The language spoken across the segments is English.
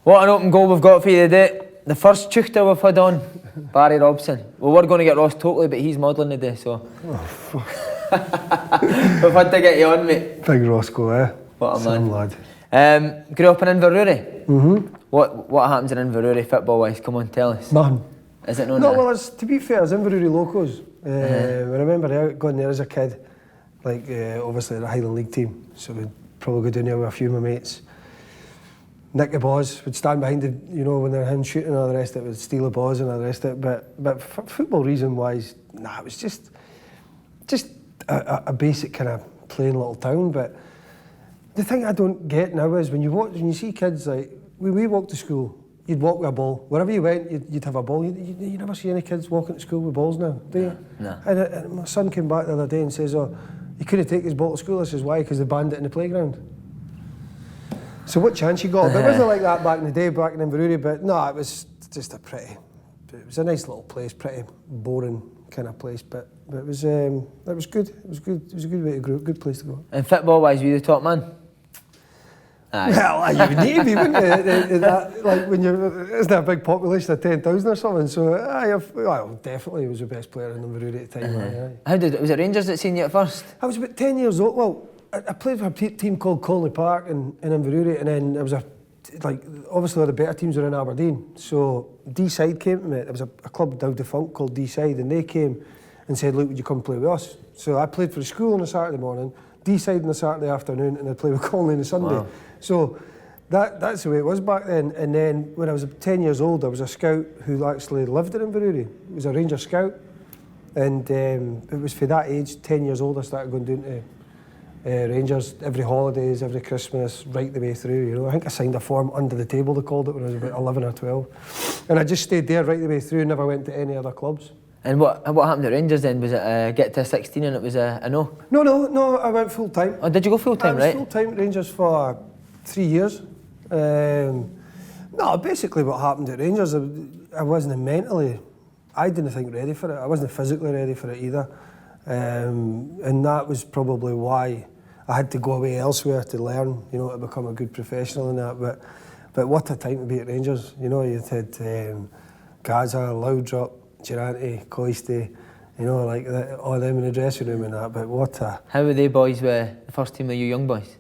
What an open goal we've got for you today. The first chuchter we've had on, Barry Robson. We were going to get Ross totally, but he's modelling today, so. We've had to get you on, mate. Big Roscoe, eh? What a Some man. lad. Grew up in Inverurie? Mm-hmm. What happens in Inverurie football-wise? Come on, tell us. Man. Is it known No, that? well, to be fair, it's Inverurie locals. I remember going there as a kid, like obviously the Highland League team, so we'd probably go down there with a few of my mates. Nick the balls, would stand behind the, when they're him shooting and all the rest of it, would steal the balls and all the rest of it. But for football reason wise, it was just a basic kind of plain little town. But the thing I don't get now is when you see kids like we walk to school, you'd walk with a ball. Wherever you went, you'd have a ball. You never see any kids walking to school with balls now, do you? No. And my son came back the other day and says, "Oh, he couldn't take his ball to school." I says, "Why? Because they banned it in the playground." So what chance you got? But it wasn't like that back in the day, back in Inverurie. But no, it was just it was a nice little place, pretty boring kind of place. But it was good. It was good. It was a good way to grow, good place to go. And football-wise, were you the top man? Aye. Well, you would need to be, wouldn't you? Like when isn't that a big population of 10,000 or something? So well, definitely was the best player in Inverurie at the time. Aye. Was it Rangers that seen you at first? I was about 10 years old. Well, I played for a team called Colney Park in Inverurie, and then I was obviously all the better teams were in Aberdeen. So D-Side came to me. There was a club now defunct called D-Side, and they came and said, "Look, would you come play with us?" So I played for the school on a Saturday morning, D-Side on a Saturday afternoon, and I'd play with Colney on a Sunday. Wow. So that's the way it was back then. And then when I was 10 years old, I was a scout who actually lived in Inverurie. He was a Ranger scout, and it was for that age, 10 years old, I started going down to Rangers every holidays, every Christmas, right the way through. I think I signed a form under the table, they called it, when I was about 11 or 12. And I just stayed there right the way through, never went to any other clubs. And what happened at Rangers then? Was it get to 16 and it was a no? No, I went full time. Oh, did you go full time, right? I was full time at Rangers for 3 years. No, basically what happened at Rangers, I wasn't mentally, I didn't think ready for it. I wasn't physically ready for it either. And that was probably why I had to go away elsewhere to learn, to become a good professional in that. But what a time to be at Rangers. You had Gaza, Loudrop, Durante, Coisty, like that, all them in the dressing room and that. But what a... How were they boys with the first team of you young boys?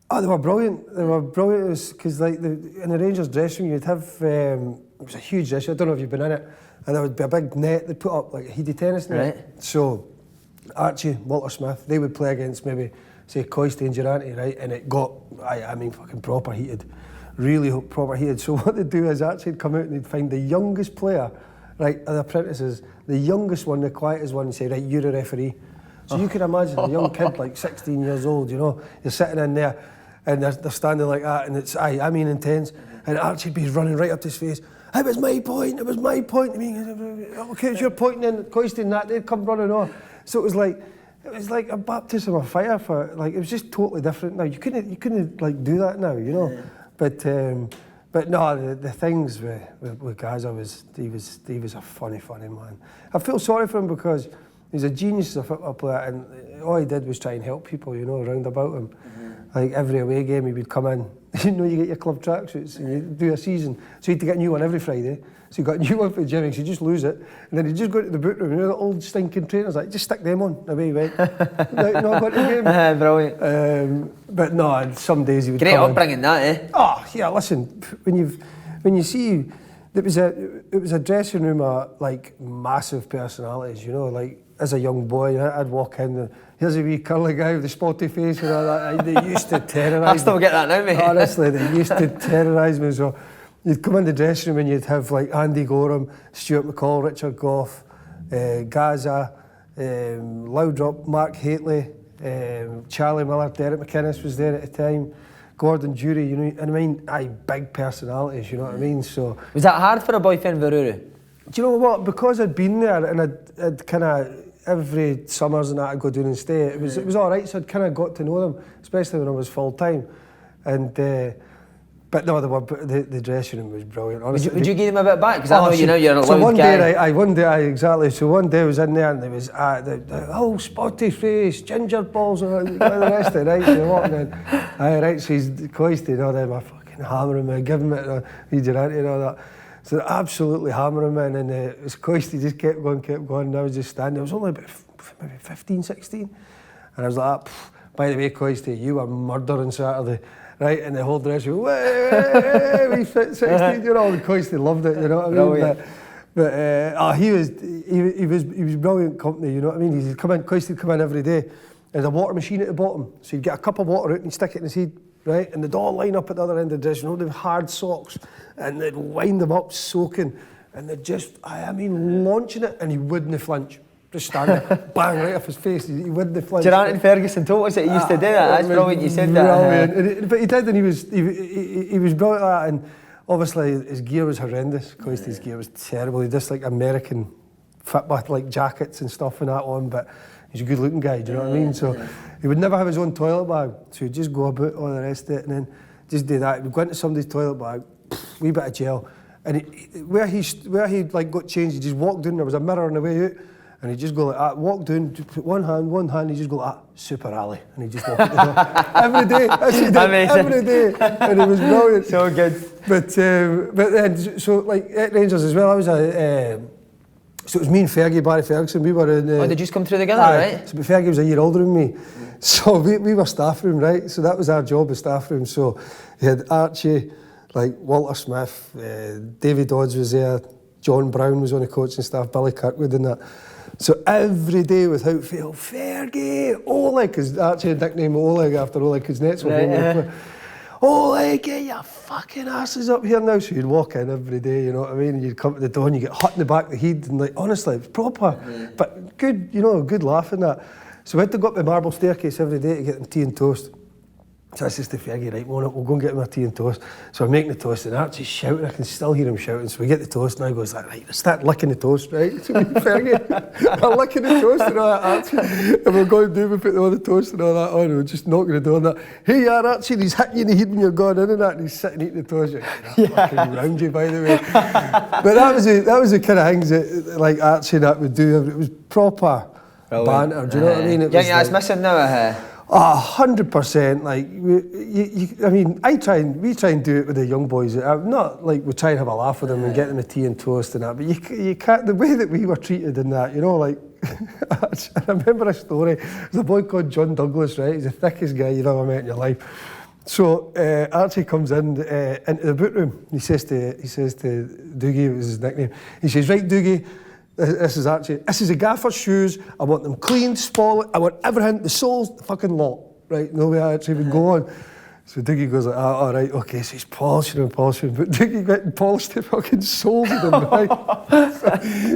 Oh, they were brilliant. They were brilliant because in the Rangers dressing room, you'd have, it was a huge dressing room, I don't know if you've been in it, and there would be a big net they'd put up, like a heated tennis net. Right. So Archie, Walter Smith, they would play against maybe, say, Coisty and Durante, right? And it got, I mean, fucking proper heated, really proper heated. So what they'd do is Archie would come out and he'd find the youngest player, right, of the apprentices, the youngest one, the quietest one, and say, right, you're a referee. So you can imagine a young kid, like 16 years old, you're sitting in there, and they're standing like that, and it's, intense, and Archie'd be running right up to his face, it was my point, I mean, okay, it's your point, and then Coisty and that, they'd come running on. So it was like a baptism of fire for, it was just totally different now. You couldn't like do that now, Yeah. But no, the things with Gaza he was a funny man. I feel sorry for him because he's a genius as a football player, and all he did was try and help people, around about him. Like every away game he would come in, you get your club tracksuits and you do a season, so you had to get a new one every Friday. So you got a new one for Jimmy, so you just lose it, and then you just go to the boot room, the old stinking trainers, just stick them on, away you went. Not going to the game. Brilliant. But no, some days he would Great come upbringing in. that, eh? Oh, yeah, listen, when you see, it was a dressing room of, massive personalities, as a young boy, I'd walk in, here's a wee curly guy with the spotty face and all that. They used to terrorise me. I still get that now, mate. Honestly, they used to terrorise me. So you'd come in the dressing room and you'd have Andy Gorham, Stuart McCall, Richard Gough, Gaza, Loudrop, Mark Haitley, Charlie Miller, Derek McInnes was there at the time, Gordon Dury, and I mean, big personalities, you know what I mean? So was that hard for a boy from Inverurie? Do you know what? Because I'd been there and I'd kind of every summers and that I'd go down and stay. It was all right. So I'd kind of got to know them, especially when I was full time. And but no, the dressing room was brilliant. Honestly, would you give them a bit back? Because I know you're a so loud one guy. Day, exactly. So one day I was in there and there was the spotty face, ginger balls, and the rest of it. Right, so walking in, right. So he's Coisty and all them. I fucking fucking hammering me, giving me to Durante and all that. So they're absolutely hammering me, and then it was Coisty just kept going, and I was just standing. I was only about maybe 15, 16, and I was like, by the way, Coisty, you were murdering Saturday, right? And the whole dress, we fit 16-year-old, and Coisty loved it, you know what I mean? But he was brilliant company, you know what I mean? He'd come in, Coisty would come in every day. There's a water machine at the bottom, so he'd get a cup of water out and he'd stick it in his head, right? And they'd all line up at the other end of the dress, you know, the hard socks, and they'd wind them up soaking, and they'd just, launching it, and he wouldn't flinch. Just stand there, bang, right off his face, he wouldn't flinch. Durant and Ferguson told us that he used to do that. That's brilliant you said that. Brilliant. But he did, and he was brilliant at that, and obviously his gear was horrendous. Coisty's gear was terrible. He just like American football, like jackets and stuff and that on, but he's a good looking guy, do you know what I mean? So he would never have his own toilet bag, so he'd just go about all the rest of it and then just do that. He'd go into somebody's toilet bag, wee bit of gel, and where he like got changed, he just walked in, there was a mirror on the way out, and he'd just go like that, walk down, put one hand, he'd just go like that, Super Ali, and he'd just walk out the door. Every day, that's what he did, every day, and it was brilliant. So good. But then, so like at Rangers as well, I was so it was me and Fergie, Barry Ferguson, we were in... did you just come through together, right? So Fergie was a year older than me. So we were staff room, right? So that was our job as staff room. So he had Archie, like Walter Smith, David Dodds was there, John Brown was on the coaching staff, Billy Kirkwood and that. So every day without fail, Fergie, Oleg, because Archie had nicknamed Oleg after Oleg Kuznetsov. Oleg, get your fucking asses up here now. So you'd walk in every day, you know what I mean? And you'd come to the door and you get hot in the back of the head, and like, honestly, it was proper. But good, you know, good laugh in that. So we had to go up the marble staircase every day to get them tea and toast. So I says to Fergie, right, we'll go and get him a tea and toast. So I'm making the toast, and Archie's shouting, I can still hear him shouting. So we get the toast, and I goes like, right, start licking the toast, right? So me and Fergie are licking the toast and all that, Archie. And we're going to we put all the toast and all that on, and we're just knocking the door and that. Hey, yeah, Archie, and he's hitting you in the head when you're going in and that, and he's sitting eating the toast. You're fucking round you, by the way. But that was the kind of things that, like, Archie and that would do. It was proper banter, do you know what I mean? It's missing now, 100%. Like, we try and do it with the young boys. Not like we try and have a laugh with them and get them a tea and toast and that. But you can't. The way that we were treated in that, you know, like I remember a story. There's a boy called John Douglas, right? He's the thickest guy you've ever met in your life. So Archie comes into the boot room. He says to Doogie, it was his nickname. He says, right, Doogie. This is Archie. This is a gaffer's shoes. I want them clean, spotless. I want everything, the soles, the fucking lot. Right? No way Archie would go on. So Doogie goes like, all right, okay. So he's polishing. But Doogie went and polished the fucking soles of them, right?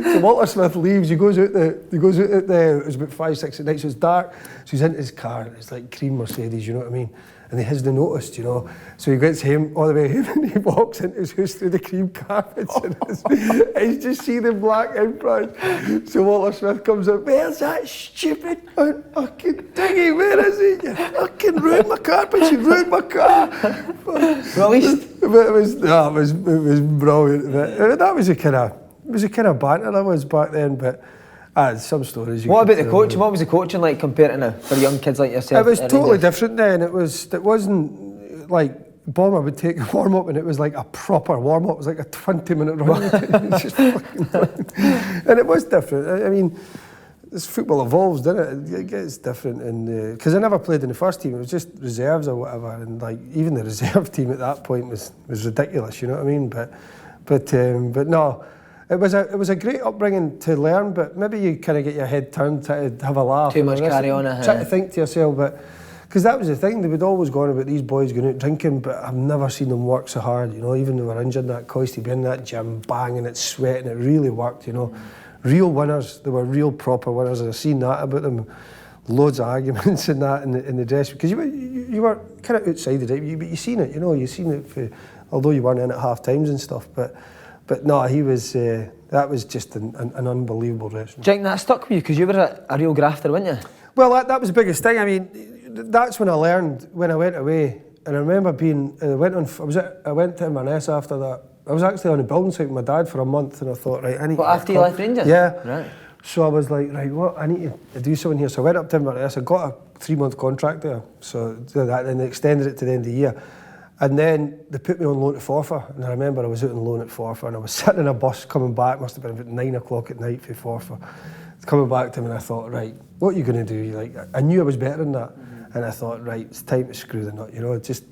So Walter Smith leaves. He goes out it was about 5, 6 at night, so it's dark. So he's in his car, and it's like cream Mercedes, you know what I mean? And he hasn't noticed, you know. So he gets home, all the way home, and he walks into his house through the cream carpets, and you just see the black imprints. So Walter Smith comes up, where's that stupid fucking Doogie, where is he? You fucking ruined my carpets, you ruined my car. Well, at least... It was brilliant. But that was the kind of banter I was back then, but... some stories. What about the coaching? What was the coaching like compared to now for young kids like yourself? It was totally different then. It wasn't like Bomber would take a warm up, and it was like a proper warm up. It was like a 20-minute run. Just fucking and it was different. I mean, this football evolves, doesn't it? It gets different, and because I never played in the first team, it was just reserves or whatever, and like even the reserve team at that point was ridiculous. You know what I mean? But no. It was a great upbringing to learn, but maybe you kind of get your head turned to have a laugh. Too much carry on. Try to think to yourself, but because that was the thing, they would always go on about these boys going out drinking, but I've never seen them work so hard. You know, even though they were injured, that Coisty be in that gym, banging it, sweating, it really worked. You know, real winners. They were real proper winners, and I've seen that about them. Loads of arguments in that in the dress, because you were kind of outside it, but you seen it. You know, you seen it. Although you weren't in at half times and stuff, But no, he was. That was just an unbelievable restaurant. Do you think that stuck with you? Because you were a real grafter, weren't you? Well, that was the biggest thing. I mean, that's when I learned when I went away, and I remember being. I went to Inverness after that. I was actually on a building site with my dad for a month, and I thought, right, I need. What, after you left Rangers? Yeah. Right. So I was like, right, what? I need to do something here. So I went up to Inverness. I got a 3-month contract there. So did that, and they extended it to the end of the year. And then they put me on loan to Forfar, and I remember I was out on loan at Forfar, and I was sitting in a bus coming back, must have been about 9 o'clock at night for Forfar, coming back to him, and I thought, right, what are you going to do? Like, I knew I was better than that, and I thought, right, it's time to screw the nut, you know, just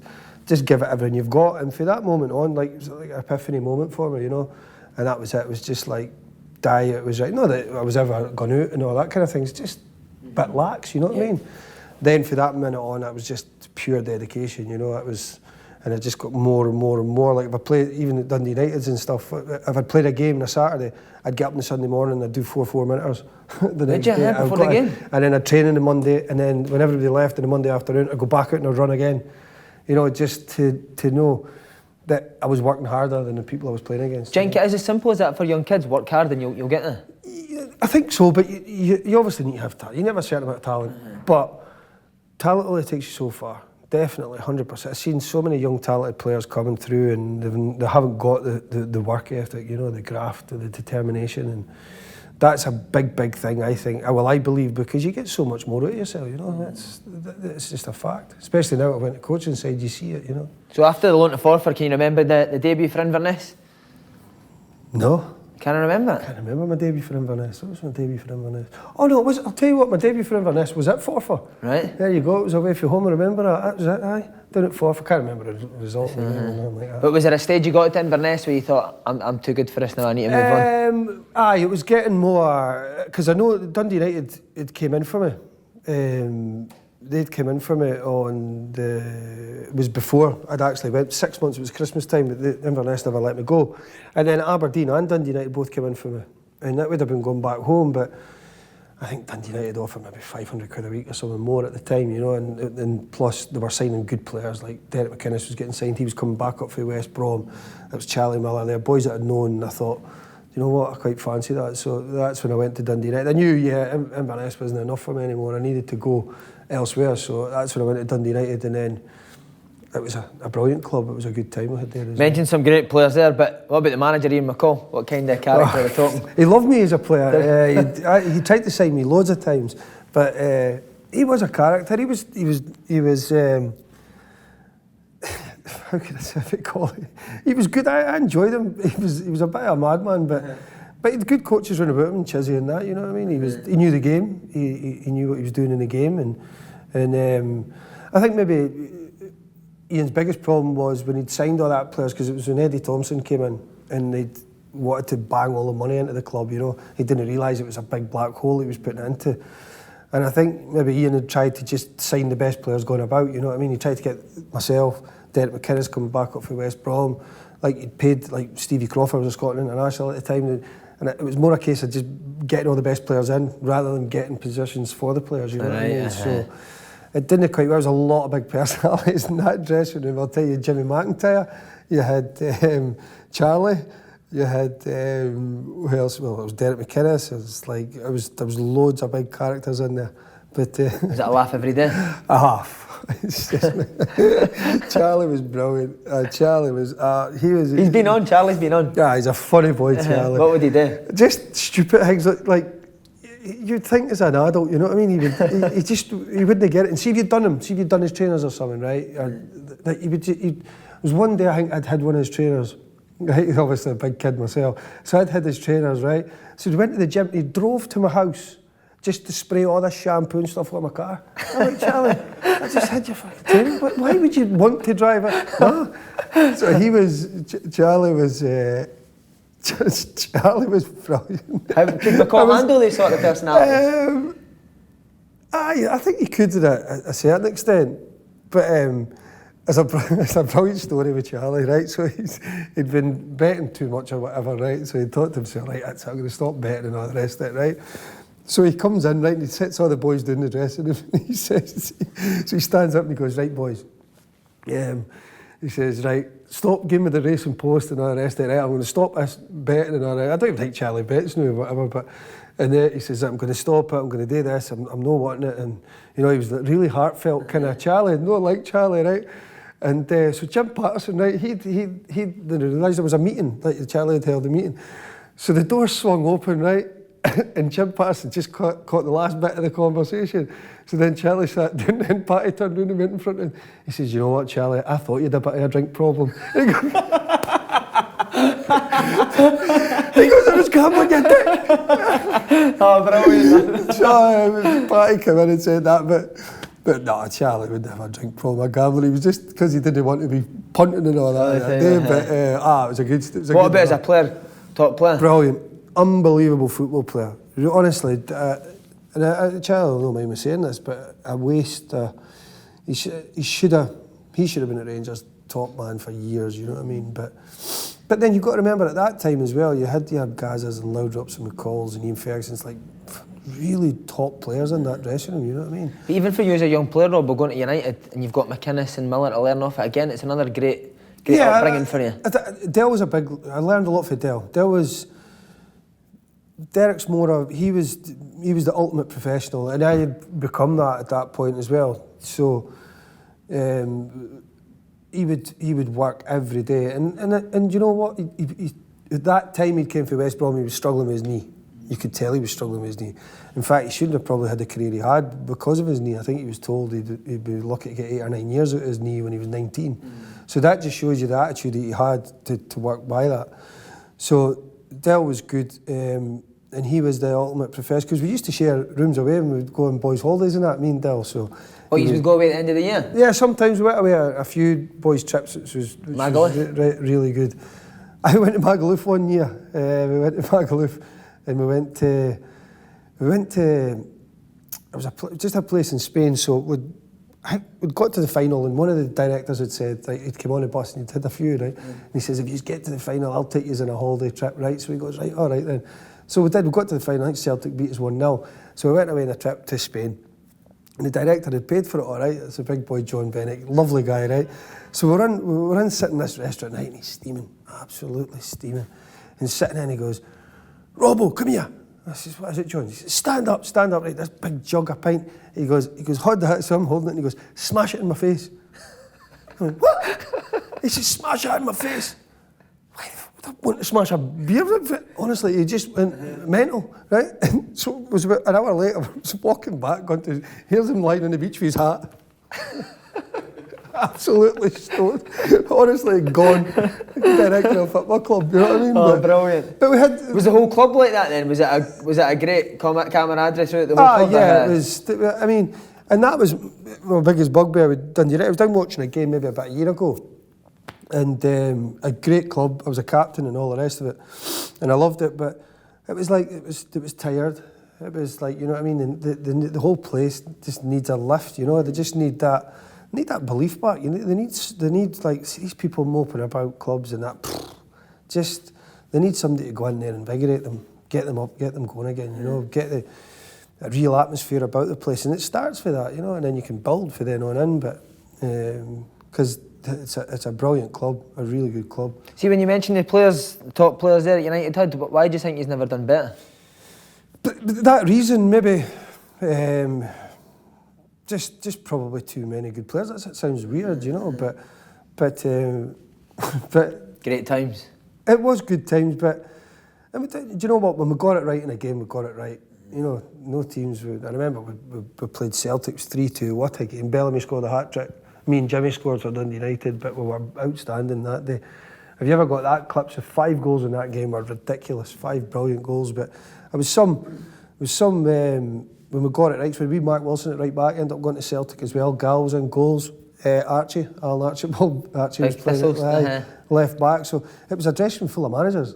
give it everything you've got. And from that moment on, like, it was like an epiphany moment for me, you know, and that was it. It was just like, diet was right. Not that I was ever gone out and all that kind of thing. It's just a bit lax, you know what I mean? Then from that minute on, it was just pure dedication, you know. It was, and it just got more and more and more. Like if I played, even at Dundee United and stuff, if I'd played a game on a Saturday, I'd get up on the Sunday morning and I'd do 4 minutes the next day. Before the game? And then I'd train on the Monday, and then when everybody left on the Monday afternoon, I'd go back out and I'd run again. You know, just to know that I was working harder than the people I was playing against. Do you think it is as simple as that for young kids? Work hard and you'll get there? I think so, but you obviously need to have talent. You need to have a certain amount of talent, but talent only takes you so far. Definitely, 100%. I've seen so many young talented players coming through, and they haven't got the work ethic, you know, the graft, the determination, and that's a big thing, I think. Well, I believe, because you get so much more out of yourself, you know. It's just a fact. Especially now I went to coaching side, you see it, you know. So after the loan to Forfar, can you remember the debut for Inverness? No. Can I remember it? I can't remember my debut for Inverness. What was my debut for Inverness? Oh no, I'll tell you what, my debut for Inverness was at Forfar. Right. There you go, it was away from home, I remember that. That was it, aye. Down at Forfar, can't remember the result. Or anything like that. But was there a stage you got to Inverness where you thought, I'm too good for this now, I need to move on? Aye, it was getting more, because I know Dundee United, it came in for me. They'd come in for me on it was before I'd actually went, 6 months, it was Christmas time, but the Inverness never let me go. And then Aberdeen and Dundee United both came in for me. And that would have been going back home, but I think Dundee United offered maybe 500 quid a week or something more at the time, you know, and plus they were signing good players, like Derek McInnes was getting signed, he was coming back up for West Brom, that was Charlie Miller there, boys that I'd known, and I thought, you know what, I quite fancy that. So that's when I went to Dundee United. I knew, Inverness wasn't enough for me anymore, I needed to go elsewhere, so that's when I went to Dundee United, and then it was a brilliant club. It was a good time I had there. Mentioned some great players there, but what about the manager, Ian McCall? What kind of character are we talking? He loved me as a player. He tried to sign me loads of times, but he was a character. He was how can I say it? He was good. I enjoyed him. He was a bit of a madman, but he had good coaches around about him, Chizzy and that. You know what I mean? He knew the game. He knew what he was doing in the game, and I think maybe Ian's biggest problem was when he'd signed all that players, because it was when Eddie Thompson came in and they'd wanted to bang all the money into the club, you know. He didn't realise it was a big black hole he was putting it into. And I think maybe Ian had tried to just sign the best players going about, you know what I mean? He tried to get myself, Derek McInnes coming back up for West Brom, like he'd paid, like Stevie Crawford was a Scotland international at the time, and it was more a case of just getting all the best players in rather than getting positions for the players, you know what I mean? So it didn't quite. There was a lot of big personalities in that dressing room. I'll tell you, Jimmy McIntyre. You had Charlie. You had who else? Well, it was Derek McInnes. There was loads of big characters in there. But was it a laugh every day? A half. Charlie was brilliant. Charlie was. He's been on. Charlie's been on. Yeah, he's a funny boy, Charlie. What would he do? Just stupid things like. You'd think as an adult, you know what I mean? He wouldn't get it. And see if you'd done his trainers or something, right? It was one day I think I'd had one of his trainers, right? He's obviously a big kid myself. So I'd had his trainers, right? So he went to the gym, he drove to my house just to spray all this shampoo and stuff on my car. I'm like, Charlie, I just had your fucking trainer. Why would you want to drive it? No. So Charlie was brilliant. How could McCall handle these sort of personalities? I think he could to a certain extent, but it's a brilliant story with Charlie, right? So he'd been betting too much or whatever, right? So he thought to himself, right, I'm going to stop betting and all the rest of it, right? So he comes in, right, and he sits all the boys down the dressing room, and he says, so he stands up and he goes, right, boys, he says, right, stop giving me the racing post and all the rest of it, right? I'm going to stop this betting and all that. I don't even think Charlie bets now or whatever, but, and then he says, I'm going to stop it, I'm going to do this, I'm not wanting it, and, you know, he was really heartfelt kind of Charlie, not like Charlie, right? And so Jim Patterson, right, he didn't realise there was a meeting, like Charlie had held a meeting. So the door swung open, right, and Jim Patterson just caught the last bit of the conversation. So then Charlie sat down and Patty turned around and went in front of him. He says, you know what, Charlie, I thought you had a bit of a drink problem. He goes, I was gambling, you dick. Oh, brilliant. So Patty came in and said that, but no, Charlie wouldn't have a drink problem or gambling. He was just because he didn't want to be punting and all that day. But it was a good. What about as a player? Top player? Brilliant, unbelievable football player. Honestly, and Charlie will not mind me saying this, but a waste. He should have been at Rangers top man for years. You know what I mean? But then you've got to remember at that time as well, you had your Gazas and Loudrops and McCalls and Ian Ferguson's, like really top players in that dressing room, you know what I mean? But even for you as a young player, Rob, we're going to United and you've got McInnes and Miller to learn off it again, it's another great upbringing for you. Dell was I learned a lot from Dell. Derek's more of, he was the ultimate professional, and I had become that at that point as well. So he would work every day, and you know what? He, at that time he came from West Brom, he was struggling with his knee. You could tell he was struggling with his knee. In fact, he shouldn't have probably had the career he had because of his knee. I think he was told he'd be lucky to get 8 or 9 years out of his knee when he was 19. So that just shows you the attitude that he had to work by that. So Dell was good, and he was the ultimate professor, because we used to share rooms away when we'd go on boys' holidays and that, me and Dell. So. Oh, you would go away at the end of the year? Yeah, sometimes we went away a few boys' trips, which was really good. I went to Magaluf one year. We went to Magaluf, and we went to. It was just a place in Spain. So we'd got to the final, and one of the directors had said, like, he'd come on the bus and he'd had a few, right? And he says, if you get to the final, I'll take you on a holiday trip, right? So he goes, right, all right then. So we did. We got to the final. I think Celtic beat us 1-0. So we went away on a trip to Spain. And the director had paid for it, all right. It's a big boy, John Bennett, lovely guy, right? So we were in sitting in this restaurant night, and he's steaming, absolutely steaming. And sitting in, he goes, Robbo, come here. I says, what is it, John? He says, stand up, right? This big jug of pint. He goes, hold that. So I'm holding it, and he goes, smash it in my face. I went, what? He says, smash it in my face. I want to smash a beer with it. Honestly, he just went mental, right? And so it was about an hour later, I was walking back, here's him lying on the beach with his hat. Absolutely stoned. Honestly, gone. Director of a football club, you know what I mean? Oh, brilliant. But we had... Was the whole club like that then? Was it a great camaraderie throughout the whole club? Yeah, it was. I mean, and that was my biggest bugbear with Dundee United. I was down watching a game maybe about a year ago. And a great club. I was a captain and all the rest of it, and I loved it. But it was like it was tired. It was like, you know what I mean. And the whole place just needs a lift. You know, they just need that belief back. You know, they need like these people moping about clubs and that. Just they need somebody to go in there, invigorate them, get them up, get them going again. You know, get a real atmosphere about the place, and it starts with that. You know, and then you can build for then on in. But because it's a brilliant club, a really good club. See, when you mentioned the top players there at United had, why do you think he's never done better? But that reason, maybe, just probably too many good players. That sounds weird, you know, but great times. It was good times, but I mean, do you know what? When we got it right in a game, we got it right. You know, no teams would. I remember we played Celtic 3-2. What a game! Bellamy scored a hat trick. Me and Jimmy scored for Dundee United, but we were outstanding that day. Have you ever got that clips of 5 goals in that game? Were ridiculous, 5 brilliant goals. But it was some when we got it right. So we Mark Wilson at right back, ended up going to Celtic as well. Gal was in goals. Archie was playing left back. So it was a dressing room full of managers,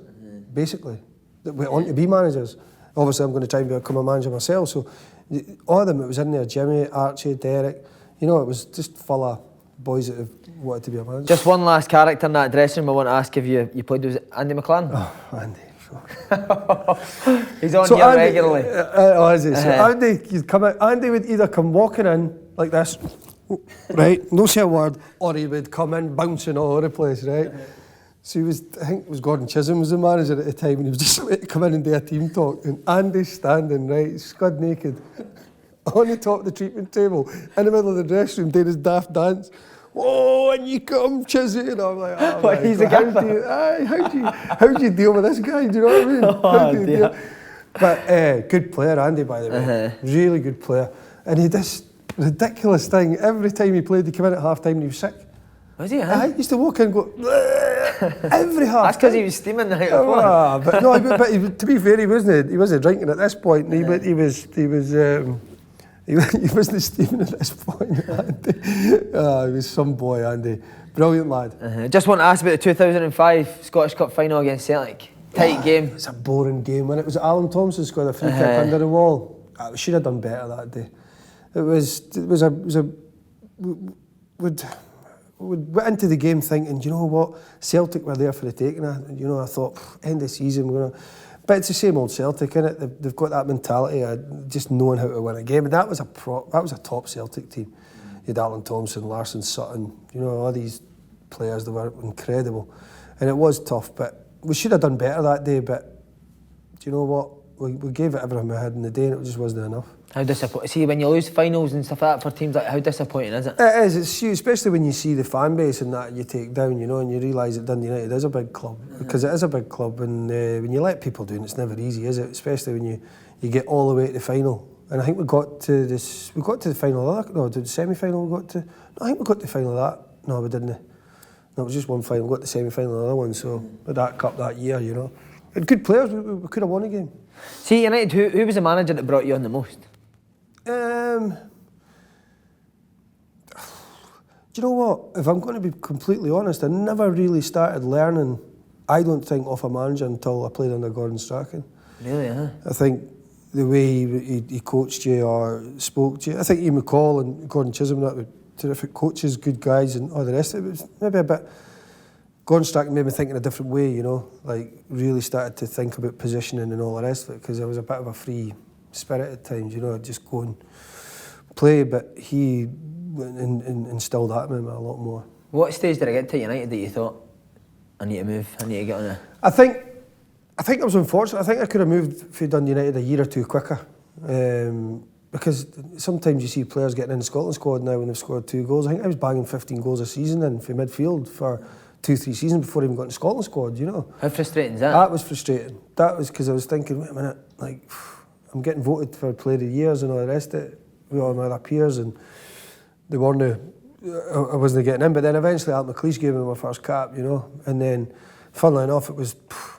basically, that went on to be managers. Obviously, I'm going to try and become a manager myself. So all of them, it was in there. Jimmy, Archie, Derek. You know, it was just full of boys that have wanted to be a manager. Just one last character in that dressing room I want to ask if you played. Was it Andy McLaren? Oh, Andy. He's on here regularly. Is it? So Andy, you'd come out. Andy would either come walking in like this, right, no say a word, or he would come in bouncing all over the place, right? So he was, I think it was Gordon Chisholm was the manager at the time, and he was just about to come in and do a team talk, and Andy's standing, right, scud naked, on the top of the treatment table, in the middle of the dressing room, doing his daft dance. Whoa, and you come, Chizzy, and I'm like, oh, what, he's a gaffer. how do you deal with this guy? Do you know what I mean? Oh, dear. But good player, Andy, by the way. Really good player. And he did this ridiculous thing. Every time he played, he came in at half-time and he was sick. Was he? I used to walk in and go, every half. That's because he was steaming the night before. But no, but to be fair, he wasn't drinking at this point. He wasn't steaming at this point. Andy. He was some boy, Andy. Brilliant lad. Just want to ask about the 2005 Scottish Cup final against Celtic. Tight game. It's a boring game. When it was Alan Thompson scored a free kick under the wall, we should have done better that day. We went into the game thinking, you know what, Celtic were there for the taking. I thought, end of season, we're gonna. But it's the same old Celtic, innit? They've got that mentality of just knowing how to win a game. And that was a top Celtic team. You had Alan Thompson, Larson, Sutton, all these players, they were incredible. And it was tough, but we should have done better that day. But do you know what? We gave it everything we had in the day and it just wasn't enough. How disappointing. See, when you lose finals and stuff like that for teams, how disappointing is it? It is. It's huge, especially when you see the fan base and that you take down, and you realise that Dundee United is a big club. Because it is a big club, and when you let people down, it's never easy, is it? Especially when you get all the way to the final. And I think we got to the final of that. No, the semi-final we got to. No, I think we got to the final of that. No, we didn't. No, it was just one final. We got to the semi-final of the other one. So with that cup that year, had good players. We could have won a game. See, United, who was the manager that brought you on the most? Do you know what? If I'm going to be completely honest, I never really started learning, I don't think, off a manager until I played under Gordon Strachan. Really, huh? I think the way he coached you or spoke to you, I think Ian McCall and Gordon Chisholm, that were terrific coaches, good guys, and all the rest of it. It was maybe a bit. Gordon Strachan made me think in a different way, like really started to think about positioning and all the rest of it, because I was a bit of a free spirit at times, just go and play, but he instilled that in me a lot more. What stage did I get to United that you thought, I need to move, I need to get on a... I think I was unfortunate. I think I could have moved for Dundee United a year or two quicker, because sometimes you see players getting in the Scotland squad now when they've scored 2 goals. I think I was banging 15 goals a season in for midfield for 2-3 seasons before I even got in the Scotland squad, How frustrating is that? That was frustrating. That was because I was thinking, wait a minute, like, I'm getting voted for Player of the Years and all the rest of it with all my other peers, and they weren't. I wasn't getting in. But then eventually, Al McLeish gave me my first cap, and then, funnily enough, it was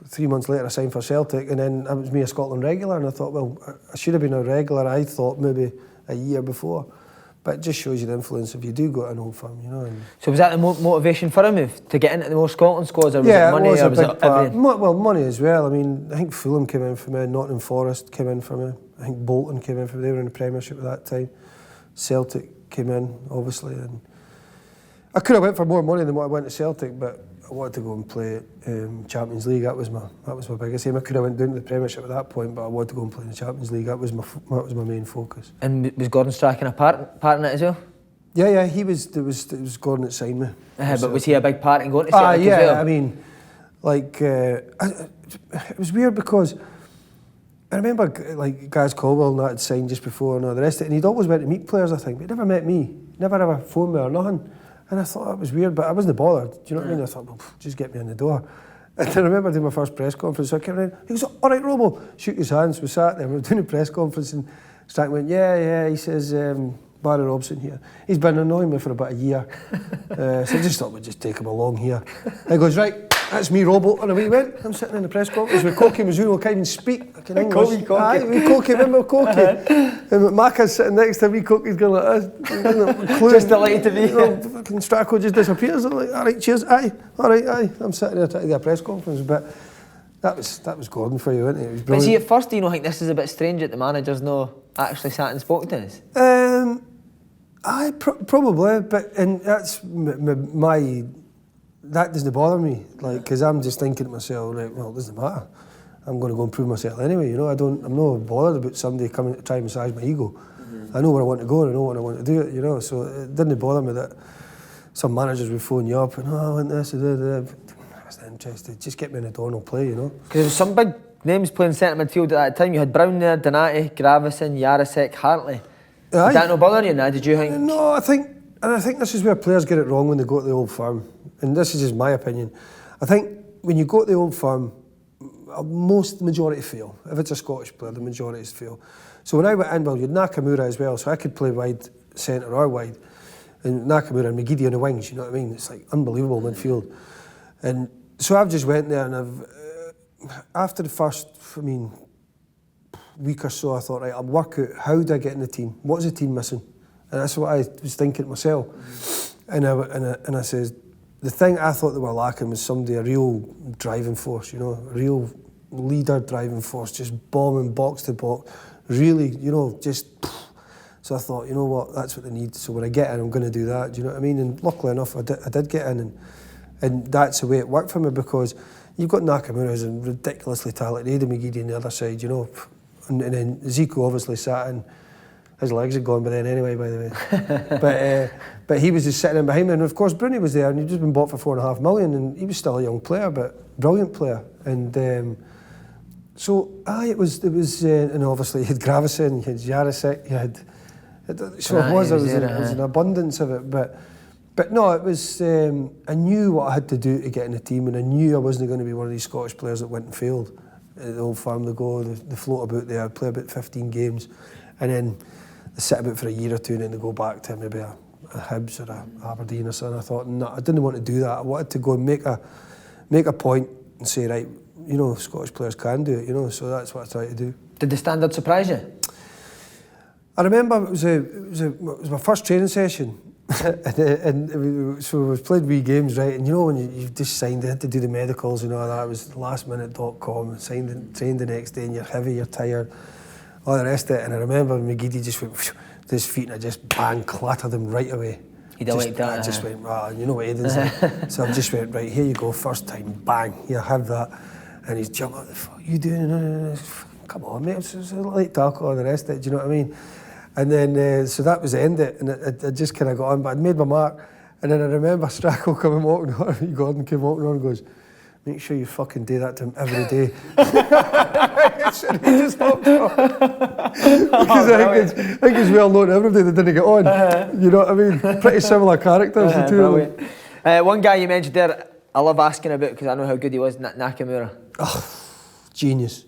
3 months later I signed for Celtic, and then it was me a Scotland regular, and I thought, well, I should have been a regular. I thought maybe a year before, but it just shows you the influence if you do go to an old firm, And so was that the motivation for a move to get into the more Scotland squads, or was it money, or was it everything? Well, money as well. I mean, I think Fulham came in for me, Nottingham Forest came in for me, I think Bolton came in for me. They were in the Premiership at that time. Celtic came in, obviously, and I could have went for more money than what I went to Celtic, but I wanted to go and play Champions League. That was my biggest aim. I could have went down to the Premiership at that point, but I wanted to go and play in the Champions League. That was my main focus. And was Gordon Strachan a part in it as well? Yeah, he was. It was Gordon that signed me. But was he a big part in going to Celtic yeah, as well? I mean, like, it was weird because I remember like Gaz Caldwell and that had signed just before and all the rest of it, and he'd always went to meet players, I think, but he never met me. Never ever phoned me or nothing. And I thought that was weird, but I wasn't bothered. Do you know what I mean? I thought, well, just get me in the door. And I remember doing my first press conference, so I came in, he goes, all right, Robo, shook his hands, we sat there, we were doing a press conference, and Strachan went, yeah, he says, Barry Robson here. He's been annoying me for about a year. So I just thought we'd just take him along here. And he goes, right, that's me, Robo. And away he went. I'm sitting in the press conference with Cokie Mizuno, can't even speak. I can English. Aye, we Cokie, remember Cokie? And Macca's sitting next to me, Cokie's going like this. Just delighted to be here. Fucking Strachan just disappears. I'm like, all right, cheers, aye. I'm sitting there trying to do a press conference, but that was Gordon for you, wasn't it? It was brilliant. But see, at first, do you not think this is a bit strange that the manager's no actually sat and spoke to us? Probably, and that's my that doesn't bother me, like, because I'm just thinking to myself, right, well, it doesn't matter. I'm going to go and prove myself anyway, I'm not bothered about somebody coming to try and massage my ego. Mm-hmm. I know where I want to go and I know what I want to do it, so it didn't bother me that some managers would phone you up and, I want this, I wasn't interested, just get me in the door and I'll play, Because there was some big names playing centre midfield at that time. You had Brown there, Donati, Gravison, Jarosek, Hartley. Did that not bother you now, did you think? No, I think this is where players get it wrong when they go to the Old Firm. And this is just my opinion. I think when you go to the Old Firm, most majority fail. If it's a Scottish player, the majorities fail. So when I went in, well, you had Nakamura as well, so I could play wide centre or wide, and Nakamura and McGeady on the wings. You know what I mean? It's like unbelievable midfield. And so I've just went there, and after the first, week or so, I thought, right, I'll work out how do I get in the team. What's the team missing? And that's what I was thinking myself. And I says, the thing I thought they were lacking was somebody, a real driving force, a real leader driving force, just bombing box to box, really, just. So I thought, you know what, that's what they need. So when I get in, I'm going to do that. Do you know what I mean? And luckily enough, I did get in, and that's the way it worked for me, because you've got Nakamura as a ridiculously talented, Aidan McGeady on the other side, and then Zico obviously sat in. His legs had gone by then anyway, by the way. But he was just sitting in behind me, and of course Bruni was there, and he'd just been bought for $4.5 million, and he was still a young player, but brilliant player. And so it was, and obviously you had Gravesen, you had Jarosik, you had. So it was an abundance of it, but no, it was. I knew what I had to do to get in the team, and I knew I wasn't going to be one of these Scottish players that went and failed at the Old Firm. They go, they float about there, play about 15 games, and then they sit about for a year or two, and then they go back to maybe a Hibs or a Aberdeen or something. I thought, no, I didn't want to do that. I wanted to go and make a point and say, right, Scottish players can do it, so that's what I tried to do. Did the standard surprise you? I remember it was my first training session, so we've played wee games, right? And when you've just signed, they had to do the medicals and all that. It was lastminute.com, trained the next day, and you're heavy, you're tired, all the rest of it. And I remember McGeady just went to his feet, and I just clattered him right away. He didn't like that. I just went, you know what Aidan's like. So I just went, right, here you go, first time, bang, here, have that. And he's jumping, what the fuck are you doing? No. Come on, mate, it's like tackle and the rest of it, do you know what I mean? And then, so that was the end of it, and I just kind of got on, but I'd made my mark. And then I remember Strachan coming walking on, Gordon came walking on and goes, make sure you fucking do that to him every day. So he just walked off. Because I think it's well known every day they didn't get on. You know what I mean? Pretty similar characters, the two of them. One guy you mentioned there, I love asking about because I know how good he was, Nakamura. Oh, genius.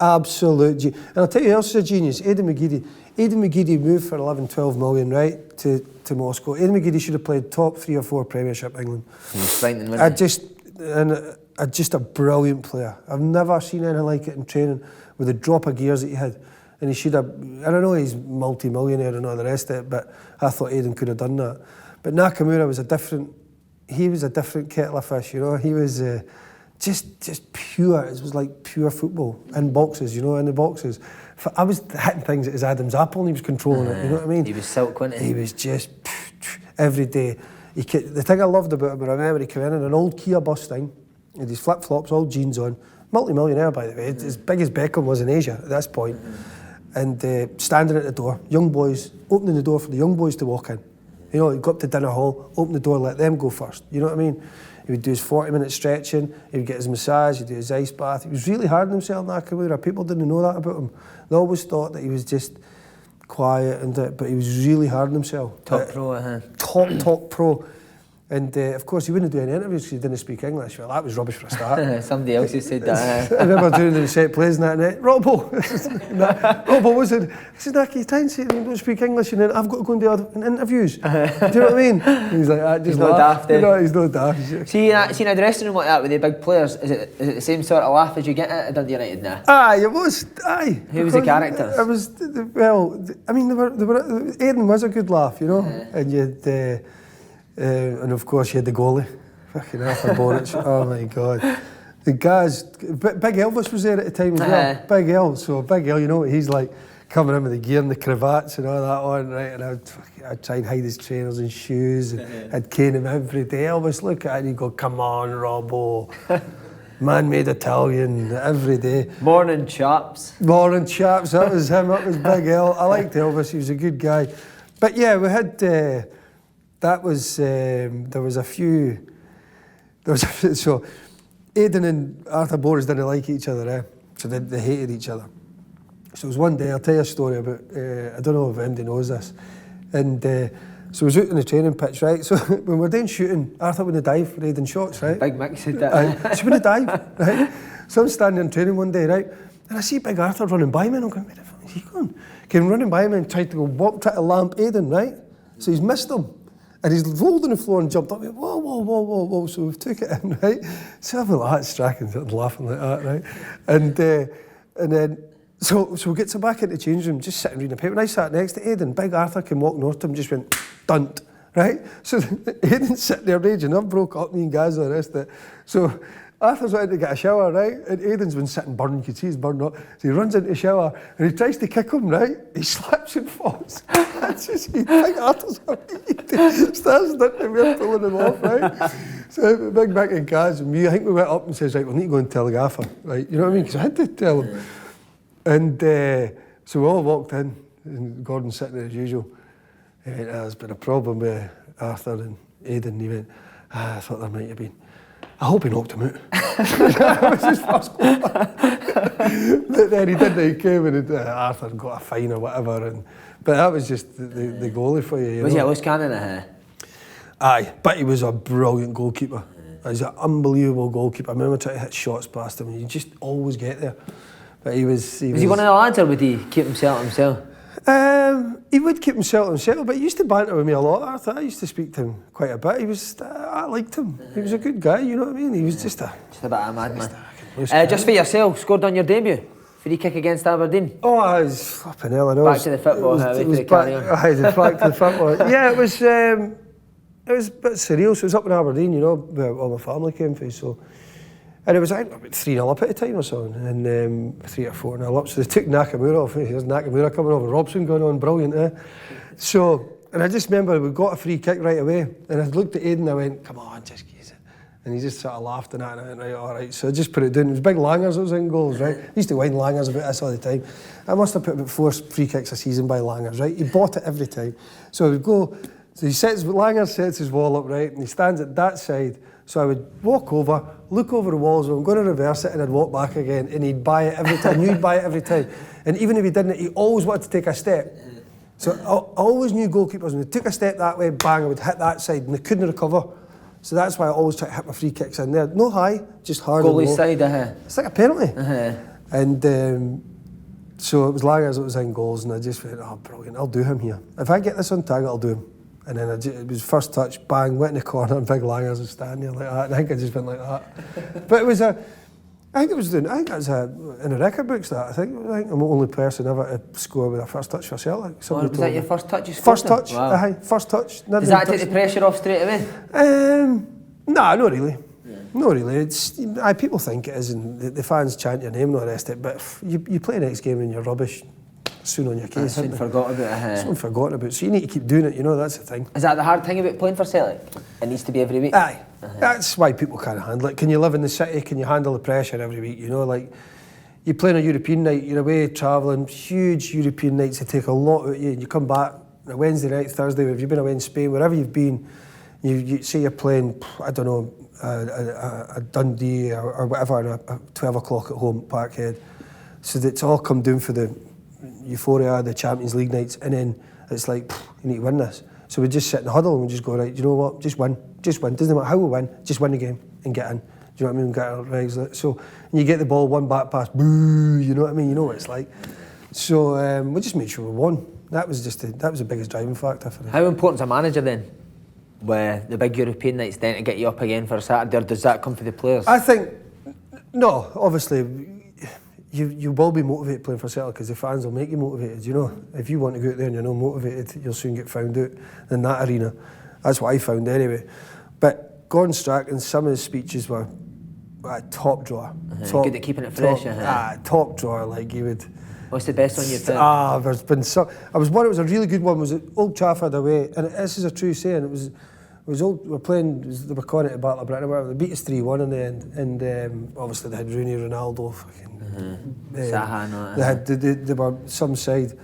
Absolute genius. And I'll tell you who else is a genius, Aidan McGeady. Aidan McGeady moved for 11-12 million, right, to Moscow. Aidan McGeady should have played top 3 or 4 Premiership England. He was frightening, wasn't he? Just a brilliant player. I've never seen anything like it in training with the drop of gears that he had. And he should have, I don't know, he's multi-millionaire and all the rest of it, but I thought Aidan could have done that. But Nakamura was a different kettle of fish, He was just pure. It was like pure football in boxes, in the boxes. I was hitting things at his Adam's apple and he was controlling it, you know what I mean? He was silk, wasn't he? He was just every day. The thing I loved about him, I remember he came in an old Kia bus thing, with his flip-flops, all jeans on, multi-millionaire by the way, as big as Beckham was in Asia at this point, and standing at the door, young boys, opening the door for the young boys to walk in. He'd go up to dinner hall, open the door, let them go first, you know what I mean? He would do his 40-minute stretching, he would get his massage, he'd do his ice bath. He was really hard on himself, Nakamura. People didn't know that about him. They always thought that he was just quiet, but he was really hard on himself. Top pro, Top pro. And of course, he wouldn't do any interviews because he didn't speak English. Well, that was rubbish for a start. Somebody else has said that. I remember doing the set plays and that. Robbo, Robbo was it? I said, Naki, try and say you don't speak English, and then I've got to go and do interviews. Do you know what I mean? He's like, he's not daft. He's not daft. See, in a dressing room like that with the big players, is it the same sort of laugh as you get at Dundee United now? Aye, it was. Aye. Who was the characters? It was Aidan was a good laugh, and you had. And of course you had the goalie, fucking Arthur Boric. Oh my God, the guys. Big Elvis was there at the time as well. Big El, so Big El, he's like coming in with the gear and the cravats and all that on, right? And I'd try and hide his trainers and shoes, and I'd cane him every day. Elvis, look at it, and he'd go, "Come on, Robbo." Man-made Italian every day. Morning chaps. Morning chaps. That was him. That was Big El. I liked Elvis. He was a good guy. But yeah, we had. That was, there was a few, so Aidan and Arthur Boris didn't like each other, so they hated each other. So it was one day, I'll tell you a story about, I don't know if anybody knows this, and so I was out on the training pitch, right, so when we're doing shooting, Arthur wouldn't dive for Aidan shots, right? Big Mick said that. She wouldn't dive, right? So I'm standing in training one day, right? And I see Big Arthur running by me and I'm going, where the fuck is he going? Came running by me and tried to go walk, try to lamp Aidan, right? So he's missed him. And he's rolled on the floor and jumped up. Whoa, whoa, whoa, whoa, whoa. So we've took it in, right? So I'm like that, Strachan, laughing like that, right? And then, so we get to back into the change room, just sitting reading the paper. And I sat next to Aidan. Big Arthur came walking north to him, just went, dunt, right? So Aidan's sitting there raging. I've broke up, me and Gaz and the rest of it. So Arthur's went to get a shower, right? And Aidan's been sitting burning, you can see he's burned up. So he runs into the shower and he tries to kick him, right? He slips and falls. That's just, Big Arthur's starts knitting, we're pulling him off, right? So Big Mick and Gaz and me, I think we went up and says, right, we'll need to go and tell the gaffer, right? You know what I mean? Because I had to tell him. And so we all walked in and Gordon's sitting there as usual. He went, there's been a problem with Arthur and Aidan. He went, I thought there might have been. I hope he knocked him out. That was his first goal. But then he didn't. He came and Arthur got a fine or whatever. But that was just the goalie for you. Was he a loose cannon? Aye, but he was a brilliant goalkeeper. He was an unbelievable goalkeeper. I remember trying to hit shots past him and you just always get there. But he was he one of the lads or would he keep himself to himself? He would keep himself to himself, but he used to banter with me a lot, Arthur. I used to speak to him quite a bit. He was, I liked him. He was a good guy, you know what I mean? He was just a bit of a madman. Just for yourself, scored on your debut? Free kick against Aberdeen? Oh, I was flipping hell, I know. Back to the football, it was back to the football. Yeah, it was a bit surreal. So it was up in Aberdeen, you know, where all my family came from, so. And it was, I think, about 3-0 up at the time or so, and 3 or 4-0 up. So they took Nakamura off. Here's Nakamura coming over, Robson going on, brilliant, eh? So, and I just remember we got a free kick right away, and I looked at Aidan and I went, come on, just use it. And he just sort of laughed and that, and I went, right, all right. So I just put it down. It was big Langers that was in goals, right? I used to win Langers about this all the time. I must have put about 4 free kicks a season by Langers, right? He bought it every time. So I would go, so Langers sets his wall up, right, and he stands at that side. So I would walk over, look over the walls, I'm going to reverse it, and I'd walk back again, and he'd buy it every time. You'd buy it every time. And even if he didn't, he always wanted to take a step. So I always knew goalkeepers, when they took a step that way, bang, I would hit that side, and they couldn't recover. So that's why I always try to hit my free kicks in there. No high, just hard. Goalie side, It's like a penalty. And so it was Langers that was in goals, and I just went, oh, brilliant, I'll do him here. If I get this on target, I'll do him. And then it was first touch, bang, went in the corner, and Big Langers was standing there like that. And I think I just went like that. But it was I think that's in the record books that. I think I'm the only person ever to score with a first touch for Celtic. Was that your first touch you scored? First touch, wow. First touch. Does that take the pressure off straight away? Nah, not really. Yeah. Not really. It's people think it is, and the fans chant your name and all the rest of it, but you play the next game and you're rubbish. Soon on your case. Soon forgot about it. Soon forgotten about. So you need to keep doing it. You know, that's the thing. Is that the hard thing about playing for Celtic? It needs to be every week. Aye, that's why people can't handle it. Can you live in the city? Can you handle the pressure every week? You know, like you play on a European night, you're away travelling. Huge European nights. They take a lot out of you. And you come back on a Wednesday night, Thursday. If you've been away in Spain, wherever you've been, you say you're playing. I don't know, a Dundee or whatever, and a 12 o'clock at home, Parkhead. So it's all come down for the euphoria, the Champions League nights, and then it's like, you need to win this. So we just sit in the huddle and we just go, right, you know what, just win. Doesn't matter how we win, just win the game and get in. Do you know what I mean? Get our legs. So and you get the ball, one back pass, boo, you know what I mean? You know what it's like. So we just made sure we won. That was the biggest driving factor for it. How important is a manager then, where the big European nights then to get you up again for a Saturday, or does that come for the players? I think, no, obviously, you will be motivated playing for Celtic because the fans will make you motivated, you know. If you want to go out there and you're not motivated, you'll soon get found out in that arena. That's what I found anyway. But Gordon Strachan, some of his speeches were top drawer. Good at keeping it fresh. Top drawer, like he would. What's the best one you've done? There's been some. It was a really good one. Was at Old Trafford away, and this is a true saying. It was old. We're playing. They were calling it a Battle of Britain. They beat us 3-1 in the end, and obviously they had Rooney, Ronaldo, fucking. They were some side,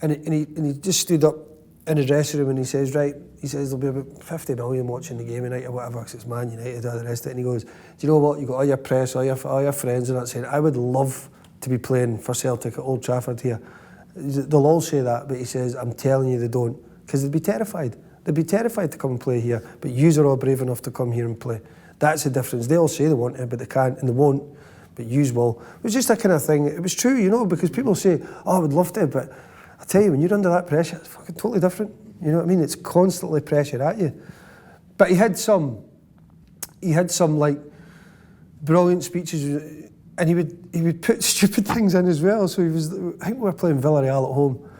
and he just stood up in the dressing room and he says, right, there'll be about 50 million watching the game tonight or whatever because it's Man United or the rest of it, and he goes, do you know what, you've got all your press, all your friends and that saying, I would love to be playing for Celtic at Old Trafford here. They'll all say that, but he says, I'm telling you they don't, because they'd be terrified. They'd be terrified to come and play here, but yous are all brave enough to come here and play. That's the difference. They all say they want it, but they can't and they won't. but yous will. It was just that kind of thing. It was true, you know, because people say, oh, I would love to, but I tell you, when you're under that pressure, it's fucking totally different. You know what I mean? It's constantly pressure at you. But he had some like brilliant speeches, and he would put stupid things in as well. So he was, I think we were playing Villarreal at home,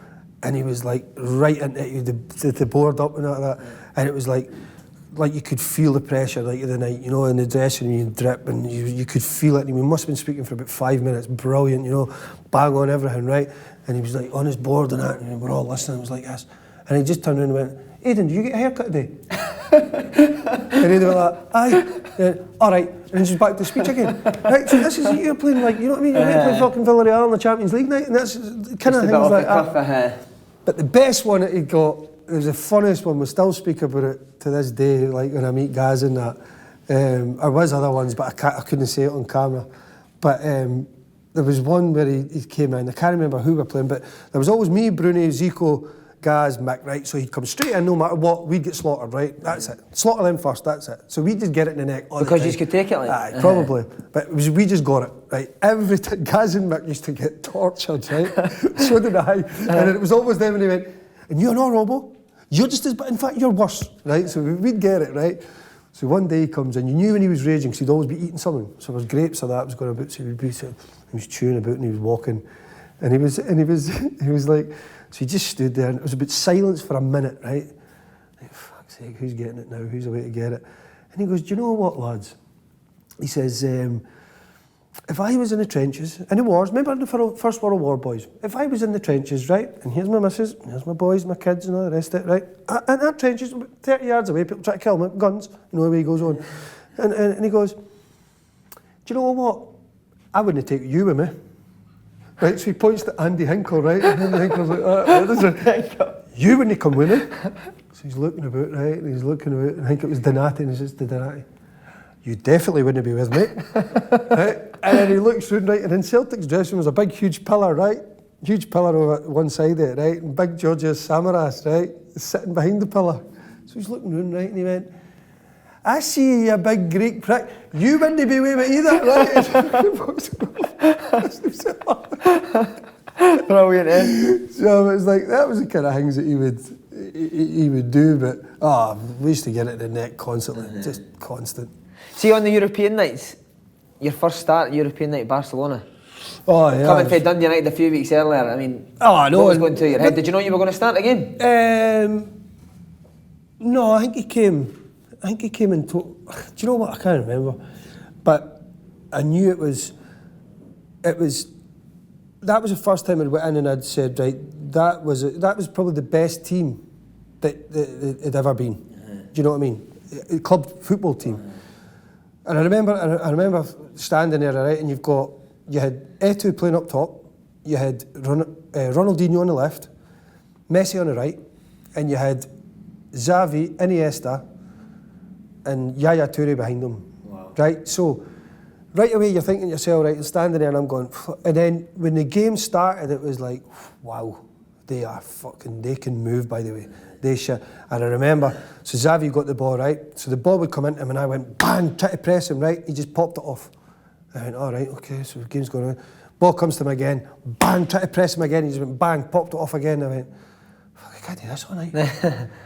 and he was like right into you, the board up and all that, and it was like you could feel the pressure like of the night, you know, in the dressing room, you drip, and you could feel it. And he must have been speaking for about 5 minutes, brilliant, you know, bang on everything, right? And he was like on his board and that, and we're all listening. It was like this, and he just turned around and went, Aidan, do you get a haircut today? And he'd be like, aye. All right. And he's just back to speech again. Right, so this is, you're playing like, you know what I mean? You're playing fucking Villarreal in the Champions League night, and that's kind of things like that. But the best one that he got, it was the funniest one, we still speak about it to this day, like when I meet Gaz and that. There was other ones, but I couldn't say it on camera. But there was one where he came in, I can't remember who we were playing, but there was always me, Bruni, Zico, Gaz, Mick, right? So he'd come straight in, no matter what, we'd get slaughtered, right? That's it. Slaughter them first, that's it. So we'd just get it in the neck all because the time. you could take it like? Aye, probably. But we just got it, right? Every time, Gaz and Mick used to get tortured, right? So did I. And it was always them, and he went, and you're not Robbo, you're just as bad, in fact, you're worse, right? So we'd get it, right? So one day he comes in, you knew when he was raging, because he'd always be eating something. So there was grapes or that was going about, so he was chewing about and he was walking. And he was like, so he just stood there, and it was about silence for a minute, right? Like, fuck's sake, who's getting it now? Who's the way to get it? And he goes, do you know what, lads? He says, if I was in the trenches, in the wars, remember in the First World War, boys, if I was in the trenches, right, and here's my missus, here's my boys, my kids and all the rest of it, right, and that trenches, 30 yards away, people try to kill me, guns, you know the way he goes on. And he goes, do you know what? I wouldn't take you with me. Right, so he points to Andy Hinkle, right? And Andy Hinkle's like, you wouldn't come with me. So he's looking about, right? And he's looking about, and I think it was Donati, and he says to Donati, you definitely wouldn't be with me. Right? And then he looks round, right? And in Celtic's dressing room was a big, huge pillar, right? Huge pillar over one side of it, right? And big Georgios Samaras, right? Sitting behind the pillar. So he's looking round, right? And he went, I see you, big Greek prick. You wouldn't be with me either, right? Brilliant, eh? So it was like, that was the kind of things that he would do, but we used to get it in the neck constantly, just constant. See, on the European nights, your first start European night Barcelona. Oh, yeah. Coming from Dundee United a few weeks earlier, I mean, I know. What was going through your head? Did you know you were going to start again? No, I think he came and told, do you know what, I can't remember, but I knew it was, that was the first time I went in and I'd said, right, that was probably the best team that had ever been. Do you know what I mean? A club football team. And I remember standing there, right, and you had Eto'o playing up top, you had Ronaldinho on the left, Messi on the right, and you had Xavi, Iniesta, and Yaya Toure behind them. Wow. Right, so right away you're thinking to yourself, right, standing there and I'm going, and then when the game started it was like, wow, they can move, by the way. And I remember, so Xavi got the ball, right, so the ball would come into him and I went, bang, try to press him, right, he just popped it off. I went, all right, okay, so the game's going on. Ball comes to him again, bang, try to press him again, he just went, bang, popped it off again. I went, fuck, I can't do this all night.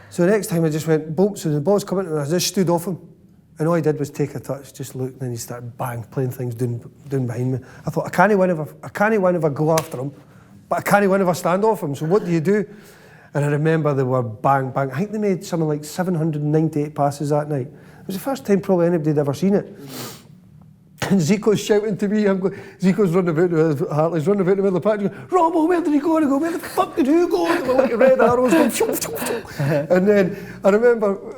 So the next time I just went, boom, so the ball's coming and I just stood off him. And all he did was take a touch, just look, and then he started bang, playing things down behind me. I thought, I can't win if I go after him, but I can't win if I stand off him, so what do you do? And I remember they were bang, bang. I think they made something like 798 passes that night. It was the first time probably anybody had ever seen it. And Zico's shouting to me, Zico's running about, Hartley's running about in the middle of the park, going, Robbo, where did he go? And I go, where the fuck did you go? And like red arrows going, shoo, shoo, shoo. And then I remember,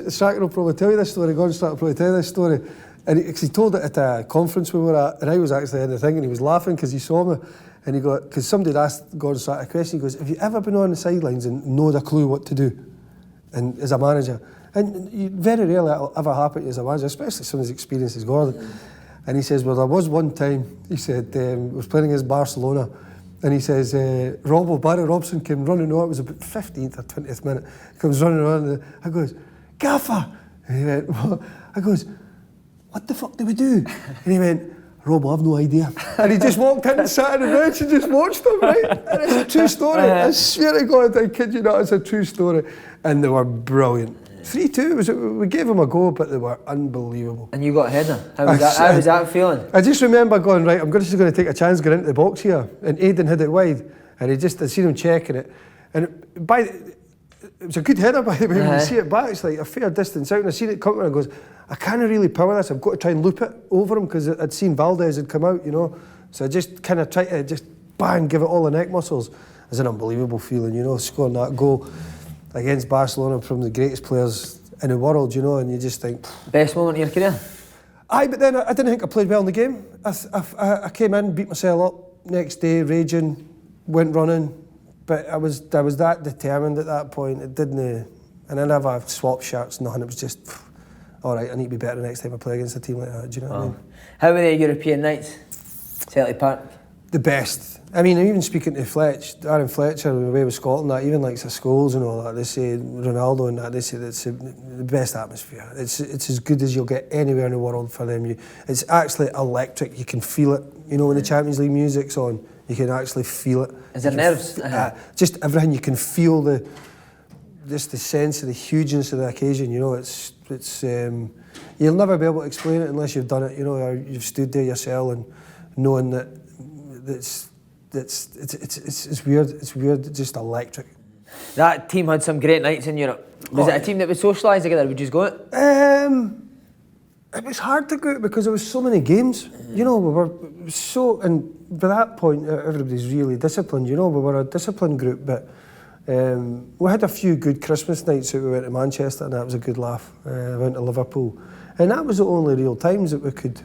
Strachan will probably tell you this story, Gordon Strachan will probably tell you this story, and he told it at a conference we were at, and I was actually in the thing, and he was laughing because he saw me, and he got, because somebody had asked Gordon Strachan a question, he goes, have you ever been on the sidelines and known a clue what to do, and as a manager? And very rarely that'll ever happen to you as a manager, especially someone as experienced as Gordon. And he says, well, there was one time, he said, was playing against Barcelona, and he says, Barry Robson came running on, it was about 15th or 20th minute, comes running on, and I goes, Gaffer! And he went, what? I goes, what the fuck do we do? And he went, Rob, I've no idea. And he just walked in and sat on the bench and just watched them, right? And it's a true story. I swear to God, I kid you not, it's a true story. And they were brilliant. 3-2, we gave them a go, but they were unbelievable. And you got a header. How was that feeling? I just remember going, right, I'm just going to take a chance going into the box here. And Aidan had it wide. And I'd seen him checking it. And it was a good header, by the way. When you see it back, it's like a fair distance out. And I seen it come and I goes, I can't really power this. I've got to try and loop it over him because I'd seen Valdez had come out, you know. So I just kind of tried to just bang, give it all the neck muscles. It was an unbelievable feeling, you know, scoring that goal against Barcelona from the greatest players in the world, you know, and you just think... Best moment of your career? Aye, but then I didn't think I played well in the game. I came in, beat myself up, next day, raging, went running, but I was that determined at that point. It didn't... And I never swapped shirts, nothing. It was just... All right, I need to be better the next time I play against a team like that. Do you know what I mean? How were the European nights? Celtic Park? The best. I mean, even speaking to Aaron Fletcher, away with Scotland, that even like the Scholes and all that, they say Ronaldo and that, they say that's the best atmosphere. It's as good as you'll get anywhere in the world for them. It's actually electric. You can feel it. You know, when the Champions League music's on, you can actually feel it. Is there nerves? Just everything. You can feel just the sense of the hugeness of the occasion. You know, it's you'll never be able to explain it unless you've done it. You know, or you've stood there yourself and knowing that it's weird. It's weird. Just electric. That team had some great nights in Europe. Was it a team that would socialise together? Would you just go out? It was hard to go out because there was so many games. You know, we were so, and by that point, everybody's really disciplined. You know, we were a disciplined group, but we had a few good Christmas nights that we went to Manchester, and that was a good laugh. Went to Liverpool, and that was the only real times that we could.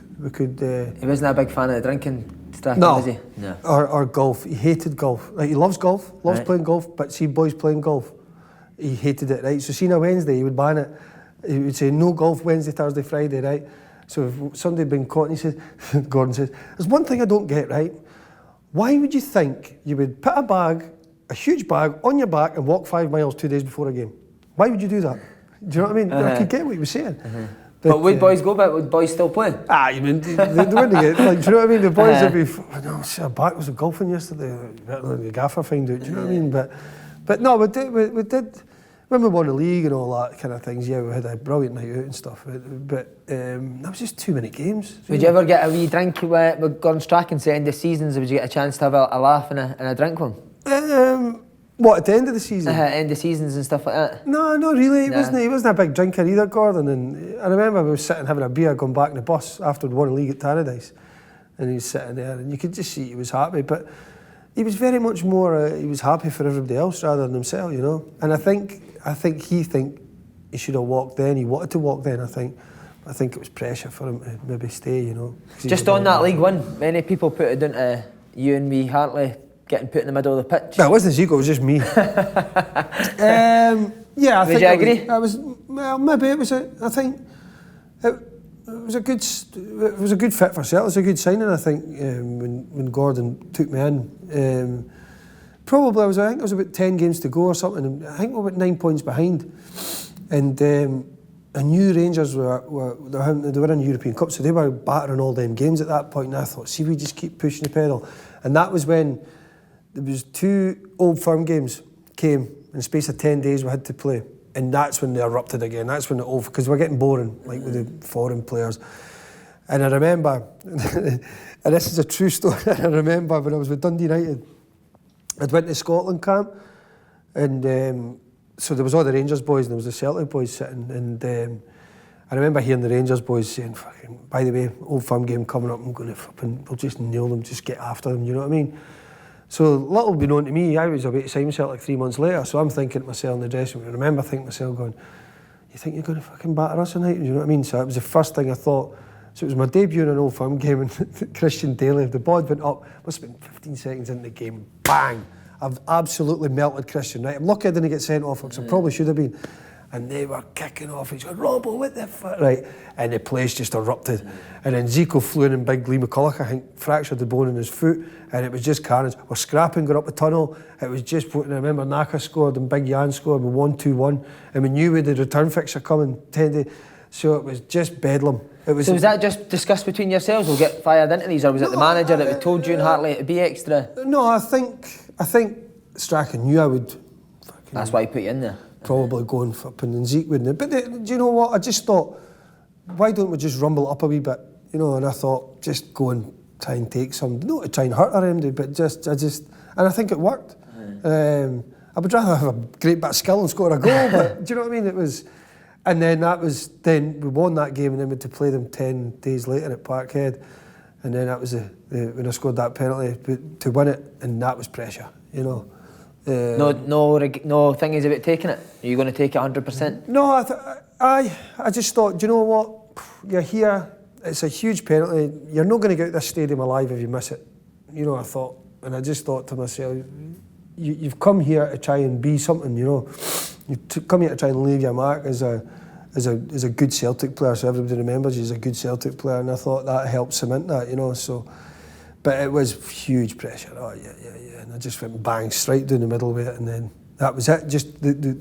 He wasn't a big fan of drinking. Strachan, no, was he? No. Or golf. He hated golf. Like, he loves golf, loves playing golf, but see boys playing golf, he hated it, right? So see, on a Wednesday, he would ban it. He would say, no golf Wednesday, Thursday, Friday, right? So if somebody had been caught, and he said, Gordon says, there's one thing I don't get, right? Why would you think you would put a huge bag, on your back and walk 5 miles 2 days before a game? Why would you do that? Do you know what I mean? I could get what he was saying. But would boys go back? Would boys still play? You mean, they wouldn't get, like, do you know what I mean? The boys would be, no, see, our back was golfing yesterday. The gaffer find out, do you know what I mean? But no, we did, when we won the league and all that kind of things, yeah, we had a brilliant night out and stuff. But that was just too many games. Would you ever get a wee drink with Gordon Strachan, say, end of seasons? Would you get a chance to have a laugh and a drink with him? What, at the end of the season? End of seasons and stuff like that? No, not really. He wasn't a big drinker either, Gordon. And I remember we were sitting having a beer going back in the bus after we won the league at Tannadice. And he was sitting there and you could just see he was happy. But he was very much more, he was happy for everybody else rather than himself, you know. And I think he should have walked then. He wanted to walk then, I think. I think it was pressure for him to maybe stay, you know. Just on that League One, many people put it down to you and me, Hartley, getting put in the middle of the pitch. No, it wasn't Zico, it was just me. Yeah, I think. Would you agree? Well, maybe it was I think it was a good fit for Celtic. It was a good signing, I think, when Gordon took me in. Probably I think there was about 10 games to go or something. And I think we were about 9 points behind. And I knew Rangers were in the European Cup, so they were battering all them games at that point. And I thought, see, we just keep pushing the pedal. And that was when there was 2 Old Firm games came in the space of 10 days we had to play. And that's when they erupted again. That's when because we're getting boring, like with the foreign players. And I remember, and this is a true story, I remember when I was with Dundee United, I'd went to Scotland camp, and so there was all the Rangers boys and there was the Celtic boys sitting, and I remember hearing the Rangers boys saying, "Fucking, by the way, Old Firm game coming up, I'm going to we'll just nail them, just get after them," you know what I mean? So little be known to me, I was about to sign Celtic 3 months later, so I'm thinking to myself in the dressing room, I remember thinking to myself going, you think you're going to fucking batter us tonight? You know what I mean? So it was the first thing I thought. So it was my debut in an Old Firm game, and Christian Daly, the ball went up, must have been 15 seconds into the game, bang! I've absolutely melted Christian, right? I'm lucky I didn't get sent off, because I probably should have been. And they were kicking off, he's going, Robbo, what the fuck? Right, and the place just erupted. And then Zico flew in, and big Lee McCulloch, I think, fractured the bone in his foot, and it was just carnage. We're scrapping, got up the tunnel, it was just, and I remember Naka scored, and Big Jan scored, we won 2-1, and we knew we had the return fixture coming 10 days. So it was just bedlam. It was. So was that just discussed between yourselves? We'll get fired into these, or was it the manager that had told you and Hartley to be extra? No, I think Strachan knew I would. That's why he put you in there. Probably going for and Zeke wouldn't. But do you know what? I just thought, why don't we just rumble up a wee bit, you know? And I thought, just go and try and take some, not to try and hurt our MD, but and I think it worked. I would rather have a great bit of skill and score a goal, but do you know what I mean? It was, and then we won that game, and then we had to play them 10 days later at Parkhead, and then that was when I scored that penalty to win it, and that was pressure, you know. No thingies about taking it. Are you going to take it 100%? No, I just thought, do you know what? You're here. It's a huge penalty. You're not going to get out of this stadium alive if you miss it. You know, I thought, and I just thought to myself, you've come here to try and be something. You know, you've come here to try and leave your mark as a good Celtic player, so everybody remembers you as a good Celtic player. And I thought that helped cement that. You know, so. But it was huge pressure. Oh yeah. And I just went bang straight down the middle with it, and then that was it.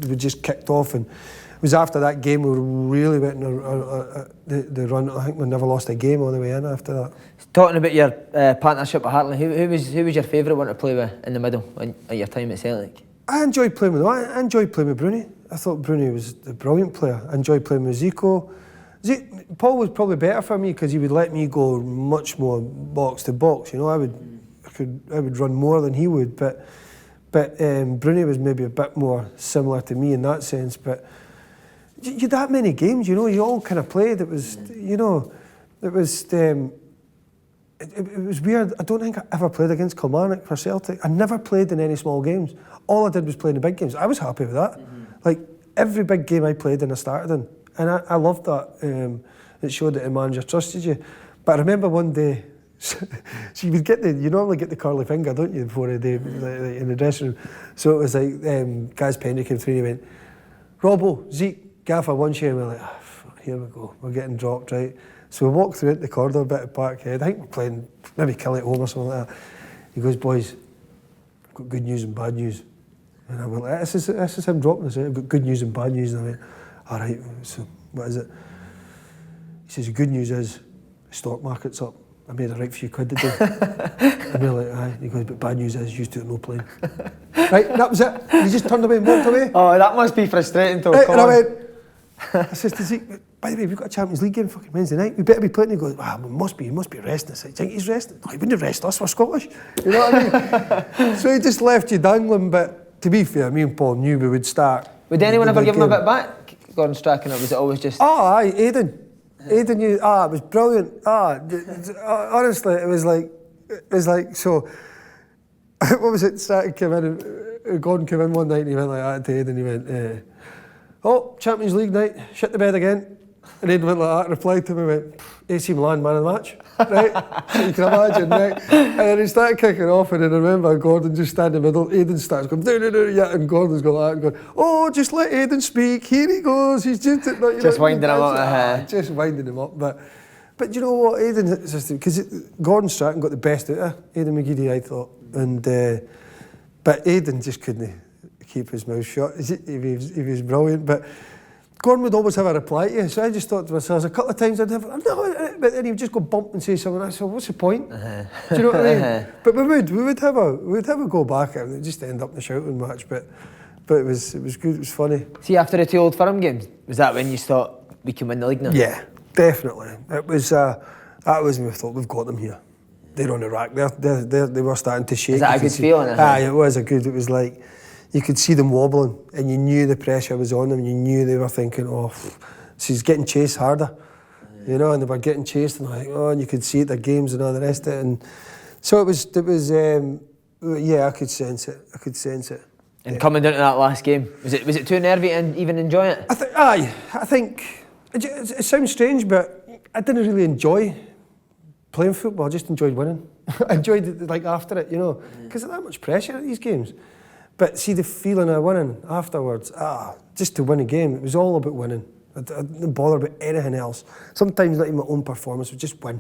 We just kicked off, and it was after that game we really went on the run. I think we never lost a game on the way in after that. Talking about your partnership with Hartley, who was your favourite one to play with in the middle at your time at Celtic? I enjoyed playing with him. I enjoyed playing with Bruni. I thought Bruni was a brilliant player. I enjoyed playing with Zico. Paul was probably better for me because he would let me go much more box to box. You know, I would run more than he would, but Bruni was maybe a bit more similar to me in that sense. But you had that many games, you know, you all kind of played. It was, you know, it was weird. I don't think I ever played against Kilmarnock for Celtic. I never played in any small games. All I did was play in the big games. I was happy with that. Like every big game I played in, I started in. And I loved that. It showed that the manager trusted you. But I remember one day, so you would you normally get the curly finger, don't you, before a day in the dressing room. So it was like, Gaz Pendry came through and he went, Robbo, Zeke, Gaffer, one share. And we're like, here we go, we're getting dropped, right? So we walked through the corridor a bit at Parkhead. I think we're playing maybe Kill at Home or something like that. He goes, boys, I've got good news and bad news. And I went like, this is him dropping us, right? I've got good news and bad news. And I went, all right, so what is it? He says, the good news is the stock market's up. I made a right few quid today. And we're like, aye. He goes, but bad news is you two are no playing. Right, that was it. And he just turned away and walked away. Oh, that must be frustrating though. Right, and I went, I says to Zeke, by the way, we've got a Champions League game fucking Wednesday night. We better be playing. He goes, he must be resting. I said, do you think he's resting? No, he wouldn't rest us, we're Scottish. You know what I mean? So he just left you dangling, but to be fair, me and Paul knew we would start. Would anyone ever give him a bit back, Gordon Strachan, or was it always just... Oh, aye, Aidan, it was brilliant. Honestly, it was like, so, what was it, Strachan came in, and Gordon came in one night and he went like that to Aidan, and he went, Champions League night, shit the bed again. And Aidan went like that and replied to me, went, AC Milan, man of the match. Right? So you can imagine, right? And then he started kicking off, and then I remember Gordon just standing in the middle. Aidan starts going, yeah, and Gordon's going like that and going, just let Aidan speak. Here he goes. He's just winding him up. Just winding him up. But you know what, Aidan, because Gordon Strachan got the best out of Aidan McGeady, I thought. And but Aidan just couldn't keep his mouth shut. He was brilliant. But Gordon would always have a reply to you, so I just thought to myself, a couple of times I'd have, no, but then he would just go bump and say something. I said, what's the point? Do you know what I mean? But we would have a go back and just end up in the shouting match. But it was good. It was funny. See, after the 2 Old Firm games, was that when you thought we can win the league now? Yeah, definitely. It was. That was when we thought we've got them here. They're on the rack. They were starting to shake. Is that a good feeling? It was a good. It was like. You could see them wobbling, and you knew the pressure was on them. You knew they were thinking, she's getting chased harder, you know, and they were getting chased, and and you could see it, their games and all the rest of it. And so it was. I could sense it. And coming down to that last game, was it too nervy to even enjoy it? I think it sounds strange, but I didn't really enjoy playing football. I just enjoyed winning. I enjoyed it after it, you know, because there's that much pressure at these games. But see the feeling of winning afterwards, just to win a game, it was all about winning. I didn't bother about anything else. Sometimes not even my own performance, would just win.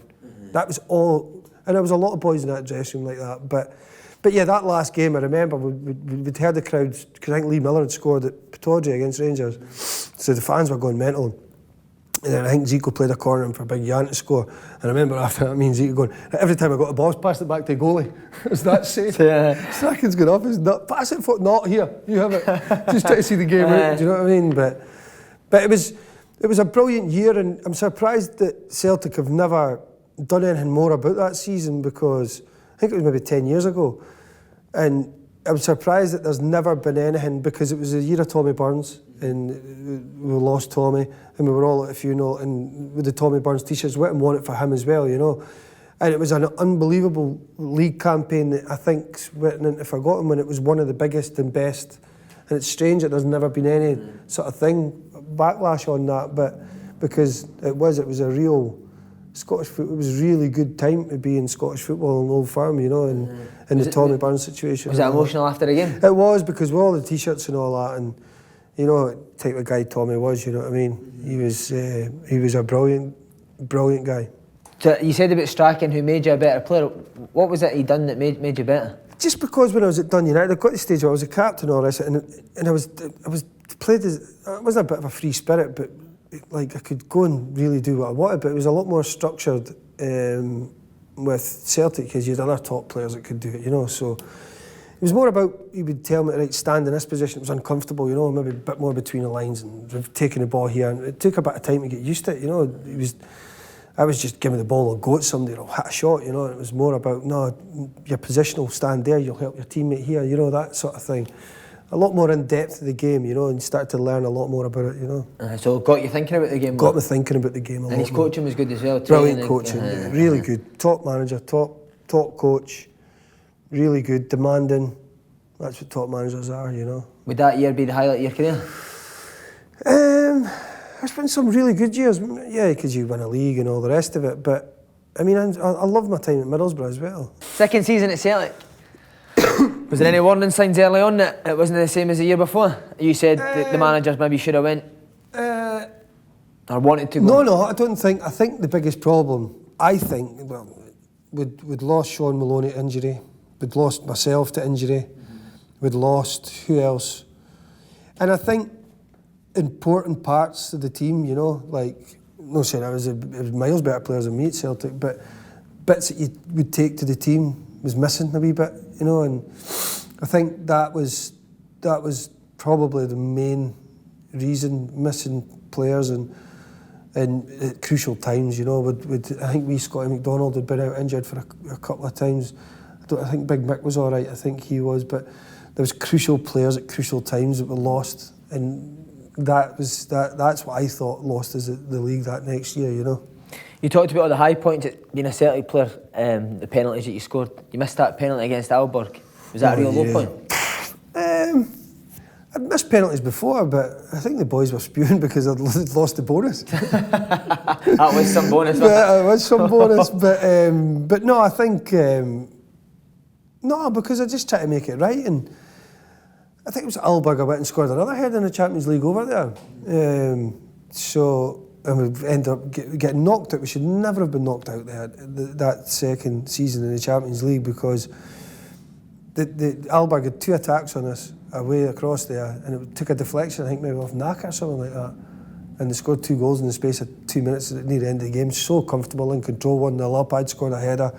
That was all, and there was a lot of boys in that dressing room like that. But yeah, that last game, I remember we'd heard the crowds, because I think Lee Miller had scored at Pittodrie against Rangers, so the fans were going mental. And then I think Zico played a corner in for Big Jan to score. And I remember after that, me and Zico going, every time I got the ball, passed it back to the goalie. Is that safe? Strachan's going off, he's not, pass it for, not here, you have it. Just try to see the game out, do you know what I mean? But it was a brilliant year, and I'm surprised that Celtic have never done anything more about that season, because I think it was maybe 10 years ago. And I'm surprised that there's never been anything, because it was a year of Tommy Burns, and we lost Tommy, and we were all at a funeral, and with the Tommy Burns t-shirts, Whittam won it for him as well, you know. And it was an unbelievable league campaign that I think went into forgotten, when it was one of the biggest and best. And it's strange that there's never been any sort of thing, backlash on that, but because it was a real Scottish football. It was a really good time to be in Scottish football in Old Firm, you know, in the Tommy Burns situation. Was it emotional after the game? It was, because with all the t-shirts and all that, and you know what type of guy Tommy was, you know what I mean? He was a brilliant guy. So you said about Strachan, who made you a better player. What was it he done that made you better? Just because when I was at Dundee United, I got to the stage where I was a captain and all this, and I was played as, I was a bit of a free spirit, but like I could go and really do what I wanted, but it was a lot more structured with Celtic, because you had other top players that could do it, you know. So it was more about, you would tell me, right, stand in this position. It was uncomfortable, you know, maybe a bit more between the lines and taking the ball here, and it took a bit of time to get used to it, you know. I was just giving the ball or go at somebody or hit a shot, you know. It was more about, no, your positional, stand there, you'll help your teammate here, you know, that sort of thing. A lot more in depth of the game, you know, and started to learn a lot more about it, you know. So it got you thinking about the game? Got me thinking about the game a lot more. And his coaching was good as well? Brilliant coaching, really good. Top manager, top coach, really good, demanding. That's what top managers are, you know. Would that year be the highlight of your career? There's been some really good years, yeah, because you win a league and all the rest of it, but I mean, I love my time at Middlesbrough as well. Second season at Celtic. Was there any warning signs early on that it wasn't the same as the year before? You said that the managers maybe should have went or wanted to go. No, I don't think. I think the biggest problem, well, we'd lost Sean Maloney to injury, we'd lost myself to injury, we'd lost, who else? And I think important parts of the team, you know, like, no saying I was miles better players than me at Celtic, but bits that you would take to the team was missing a wee bit, you know, and I think that was probably the main reason, missing players and at crucial times, you know. I think Scotty McDonald had been out injured for a couple of times. I think Big Mick was all right, I think he was, but there was crucial players at crucial times that were lost, and that's what I thought lost us the league that next year, you know. You talked about all the high points at being a Celtic player, the penalties that you scored. You missed that penalty against Aalborg. Was that a real low point? I'd missed penalties before, but I think the boys were spewing because I'd lost the bonus. That was some bonus. Yeah, it was some bonus, but no, I think no, because I just tried to make it right, and I think it was Aalborg I went and scored another header in the Champions League over there. And we ended up getting knocked out. We should never have been knocked out there that second season in the Champions League, because the Aalborg had 2 attacks on us away across there, and it took a deflection, I think maybe off Naka or something like that, and they scored 2 goals in the space of 2 minutes near the end of the game. So comfortable, in control, 1-0 up. I'd scored a header,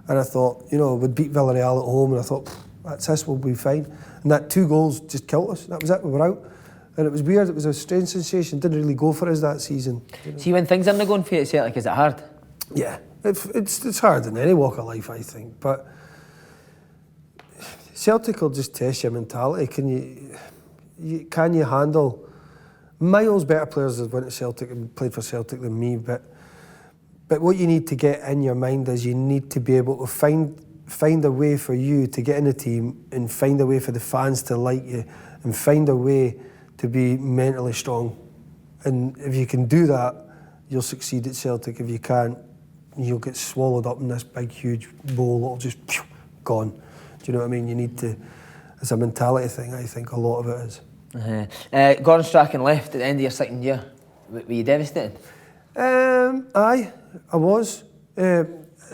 and I thought, you know, we'd beat Villarreal at home, and I thought, that's this, we'll be fine. And that 2 goals just killed us. That was it, we were out. And it was weird, it was a strange sensation, didn't really go for us that season. You know? See, when things aren't going for you at Celtic, is it hard? Yeah, it's hard in any walk of life, I think, but Celtic will just test your mentality. Can you handle miles better players that went to Celtic and played for Celtic than me, but what you need to get in your mind is you need to be able to find a way for you to get in the team, and find a way for the fans to like you, and find a way to be mentally strong. And if you can do that, you'll succeed at Celtic. If you can't, you'll get swallowed up in this big, huge bowl that'll just gone. Do you know what I mean? You need to, it's a mentality thing, I think a lot of it is. Gordon Strachan left at the end of your second year. Were you devastated? Aye, I was. I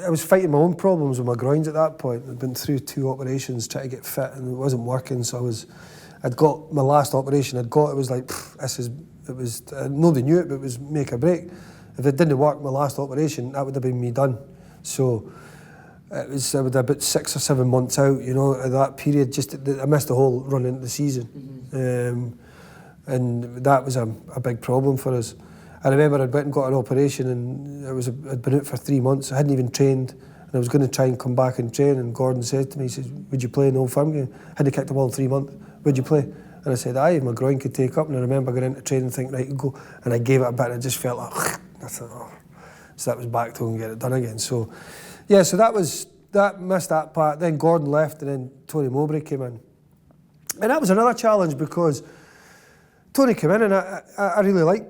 was fighting my own problems with my groins at that point. I'd been through 2 operations trying to get fit, and it wasn't working, so I'd got my last operation, it was like, this is It was nobody knew it, but it was make or break. If it didn't work, my last operation, that would have been me done. So it was about 6 or 7 months out, you know, at that period. Just I missed the whole run into the season, and that was a big problem for us. I remember I'd went and got an operation, and I'd been out for 3 months. I hadn't even trained, and I was going to try and come back and train. And Gordon said to me, he says, "Would you play in the Old Firm game?" I hadn't kicked the ball in 3 months. "Would you play?" And I said, "Aye, my groin could take up." And I remember going into training and thinking, right, go. And I gave it a bit, and I just felt like, I thought, oh. So that was back to go and get it done again. So, yeah, so that missed that part. Then Gordon left, and then Tony Mowbray came in. And that was another challenge because Tony came in, and I really liked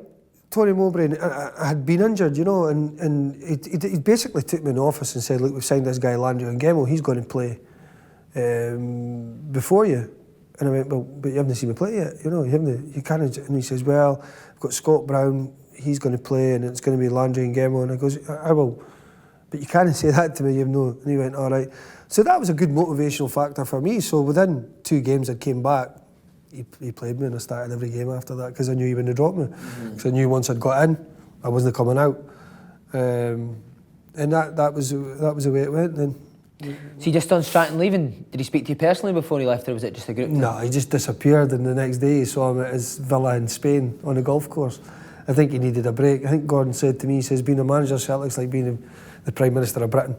Tony Mowbray. And I had been injured, you know, and he basically took me in the office and said, "Look, we've signed this guy, Landry Ngemo, he's going to play before you." And I went, "Well, but you haven't seen me play yet, you know, you can't." And he says, "Well, I've got Scott Brown, he's going to play, and it's going to be Landry Ngemo." And I goes, "I will, but you can't say that to me, you've no." And he went, "All right." So that was a good motivational factor for me. So within 2 games I came back, he played me, and I started every game after that because I knew he wouldn't drop me. Because I knew once I'd got in, I wasn't coming out. And that was the way it went then. So you just done Strachan leaving? Did he speak to you personally before he left, or was it just a group thing? No, he just disappeared, and the next day he saw him at his villa in Spain on a golf course. I think he needed a break. I think Gordon said to me, he says, "Being a manager of Celtic's like being the Prime Minister of Britain."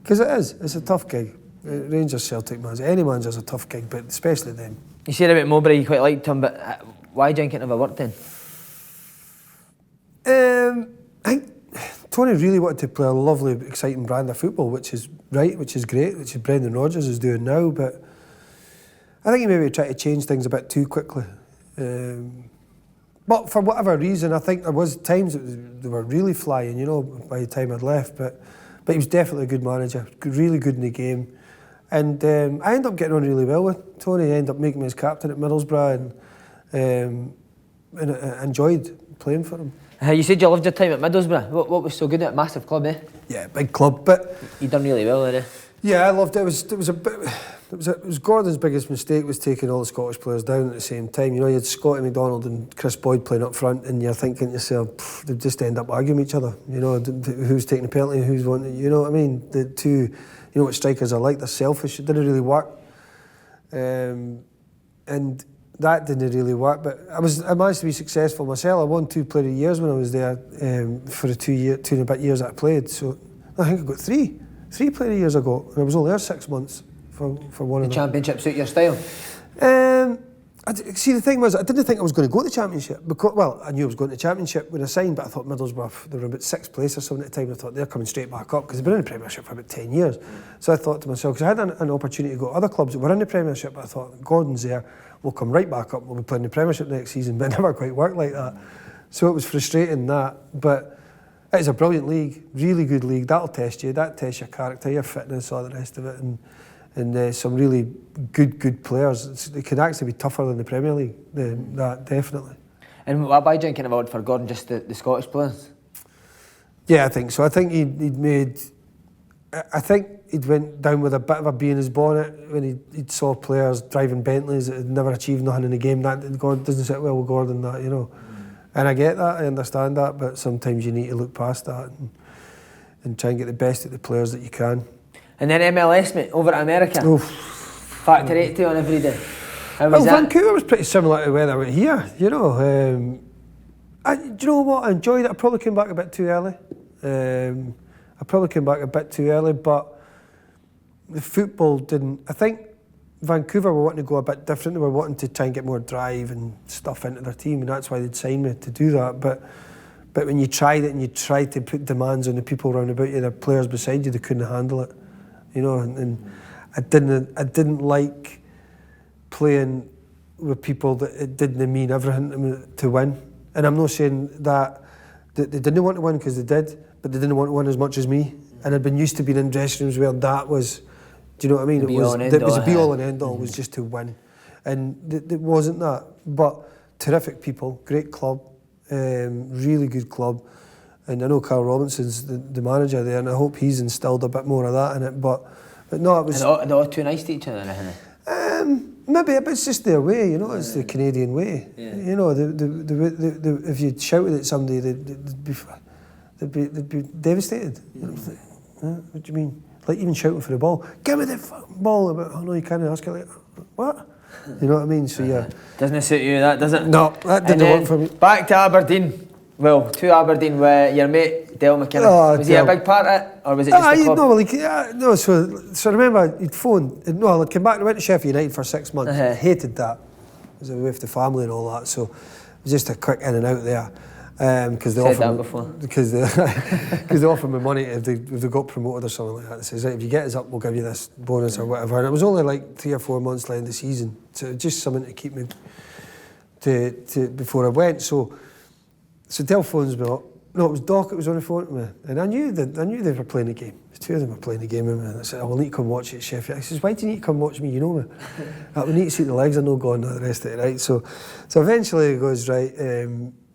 Because it is. It's a tough gig. Rangers, Celtic manager, any manager's a tough gig, but especially them. You said about Mowbray, you quite liked him, but why do you think it never worked then? I think Tony really wanted to play a lovely, exciting brand of football, which is right, which is great, which is Brendan Rodgers is doing now, but I think he maybe tried to change things a bit too quickly. But for whatever reason, I think there was times they were really flying, you know, by the time I'd left, but he was definitely a good manager, really good in the game. And I ended up getting on really well with Tony. He ended up making me his captain at Middlesbrough, and I enjoyed playing for him. You said you loved your time at Middlesbrough. What was so good at it? Massive club, eh? Yeah, big club, but you done really well there, eh? Yeah, I loved it. It was Gordon's biggest mistake was taking all the Scottish players down at the same time. You know, you had Scotty McDonald and Chris Boyd playing up front, and you're thinking to yourself, they'd just end up arguing with each other. You know, who's taking the penalty, who's wanting. You know what I mean? The two, you know what strikers are like. They're selfish. It didn't really work, and that didn't really work. But I managed to be successful myself. I won 2 Player of the Years when I was there for the 2 and a bit years that I played. So I think I got 3 Player of the Years I got, and I was only there 6 months. For one of them. The Championship suit your style? See, the thing was, I didn't think I was going to go to the Championship. Because, well, I knew I was going to the Championship when I signed, but I thought Middlesbrough, they were about 6th place or something at the time. I thought they're coming straight back up because they've been in the Premiership for about 10 years. So I thought to myself, because I had an opportunity to go to other clubs that were in the Premiership, but I thought, Gordon's there, we'll come right back up, we'll be playing the Premiership next season, but it never quite worked like that. So it was frustrating that, but it's a brilliant league, really good league. That'll test you, that tests your character, your fitness, all the rest of it, and some really good players. It can actually be tougher than the Premier League, that definitely. And why do you think it about for Gordon, just the Scottish players? Yeah, I think so. I think he'd went down with a bit of a bee in his bonnet when he saw players driving Bentleys that had never achieved nothing in the game. That doesn't sit well with Gordon, that, you know. And I get that, I understand that, but sometimes you need to look past that and try and get the best at the players that you can. And then MLS, mate, over at America. Oof. Factor 80 on every day. How was well, that? Vancouver was pretty similar to where I went here, you know. Do you know what? I enjoyed it. I probably came back a bit too early. But the football didn't. I think Vancouver were wanting to go a bit different. They were wanting to try and get more drive and stuff into their team, and that's why they'd signed me to do that. But when you tried it and you tried to put demands on the people around about you, the players beside you, they couldn't handle it. You know, and I didn't like playing with people that it didn't mean everything to win. And I'm not saying that they didn't want to win, because they did, but they didn't want to win as much as me. And I'd been used to being in dressing rooms where that was, do you know what I mean? It was a be all and end all, was just to win. And it wasn't that. But terrific people, great club, really good club. And I know Carl Robinson's the manager there, and I hope he's instilled a bit more of that in it. But no, it was. And they're all too nice to each other, isn't it? Maybe, but it's just their way, you know. It's the Canadian way. Yeah. You know, if you shouted at somebody, they'd be devastated. You know, like, what do you mean? Like even shouting for the ball. Give me the fucking ball. Oh no, you can't ask it. Like, what? You know what I mean? So yeah. Doesn't suit you, that, does it? No, that didn't work for me. Back to Aberdeen. Well, to Aberdeen with your mate, Dale McKinnon. Oh, was he a big part of it? Or was it just the club? No, like, no, so remember, he'd phoned. No, I'd come back and went to Sheffield United for 6 months. I hated that. I was away with the family and all that. So it was just a quick in and out there. Because they offered me money if they got promoted or something like that. They says, right, if you get us up, we'll give you this bonus or whatever. And it was only like 3 or 4 months left in the season, so just something to keep me to before I went. So Dale phones me up. No, it was Doc. It was on the phone to me, and I knew they were playing the game. The two of them were playing the game with me. And I said, I will need to come watch it at Sheffield. I says, why do you need to come watch me? You know me. We need to see the legs are no gone and the rest of it, right? So eventually he goes, right.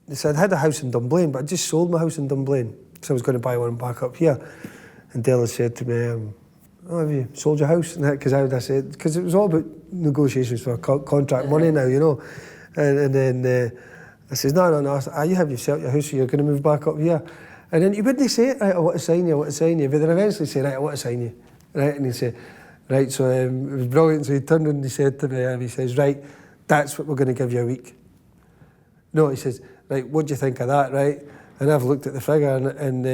He said, I had a house in Dunblane, but I just sold my house in Dunblane because I was going to buy one back up here. And Dale said to me, oh, have you sold your house? Because I said, because it was all about negotiations for contract money now, you know. And then I says, no. I said, you have yourself your house, so you're going to move back up here. And then he wouldn't say it, right, I want to sign you. But then eventually say, right, I want to sign you. Right, and he said, right, so it was brilliant. So he turned and he said to me, he says, right, that's what we're going to give you a week. No, he says, right, what do you think of that, right? And I've looked at the figure and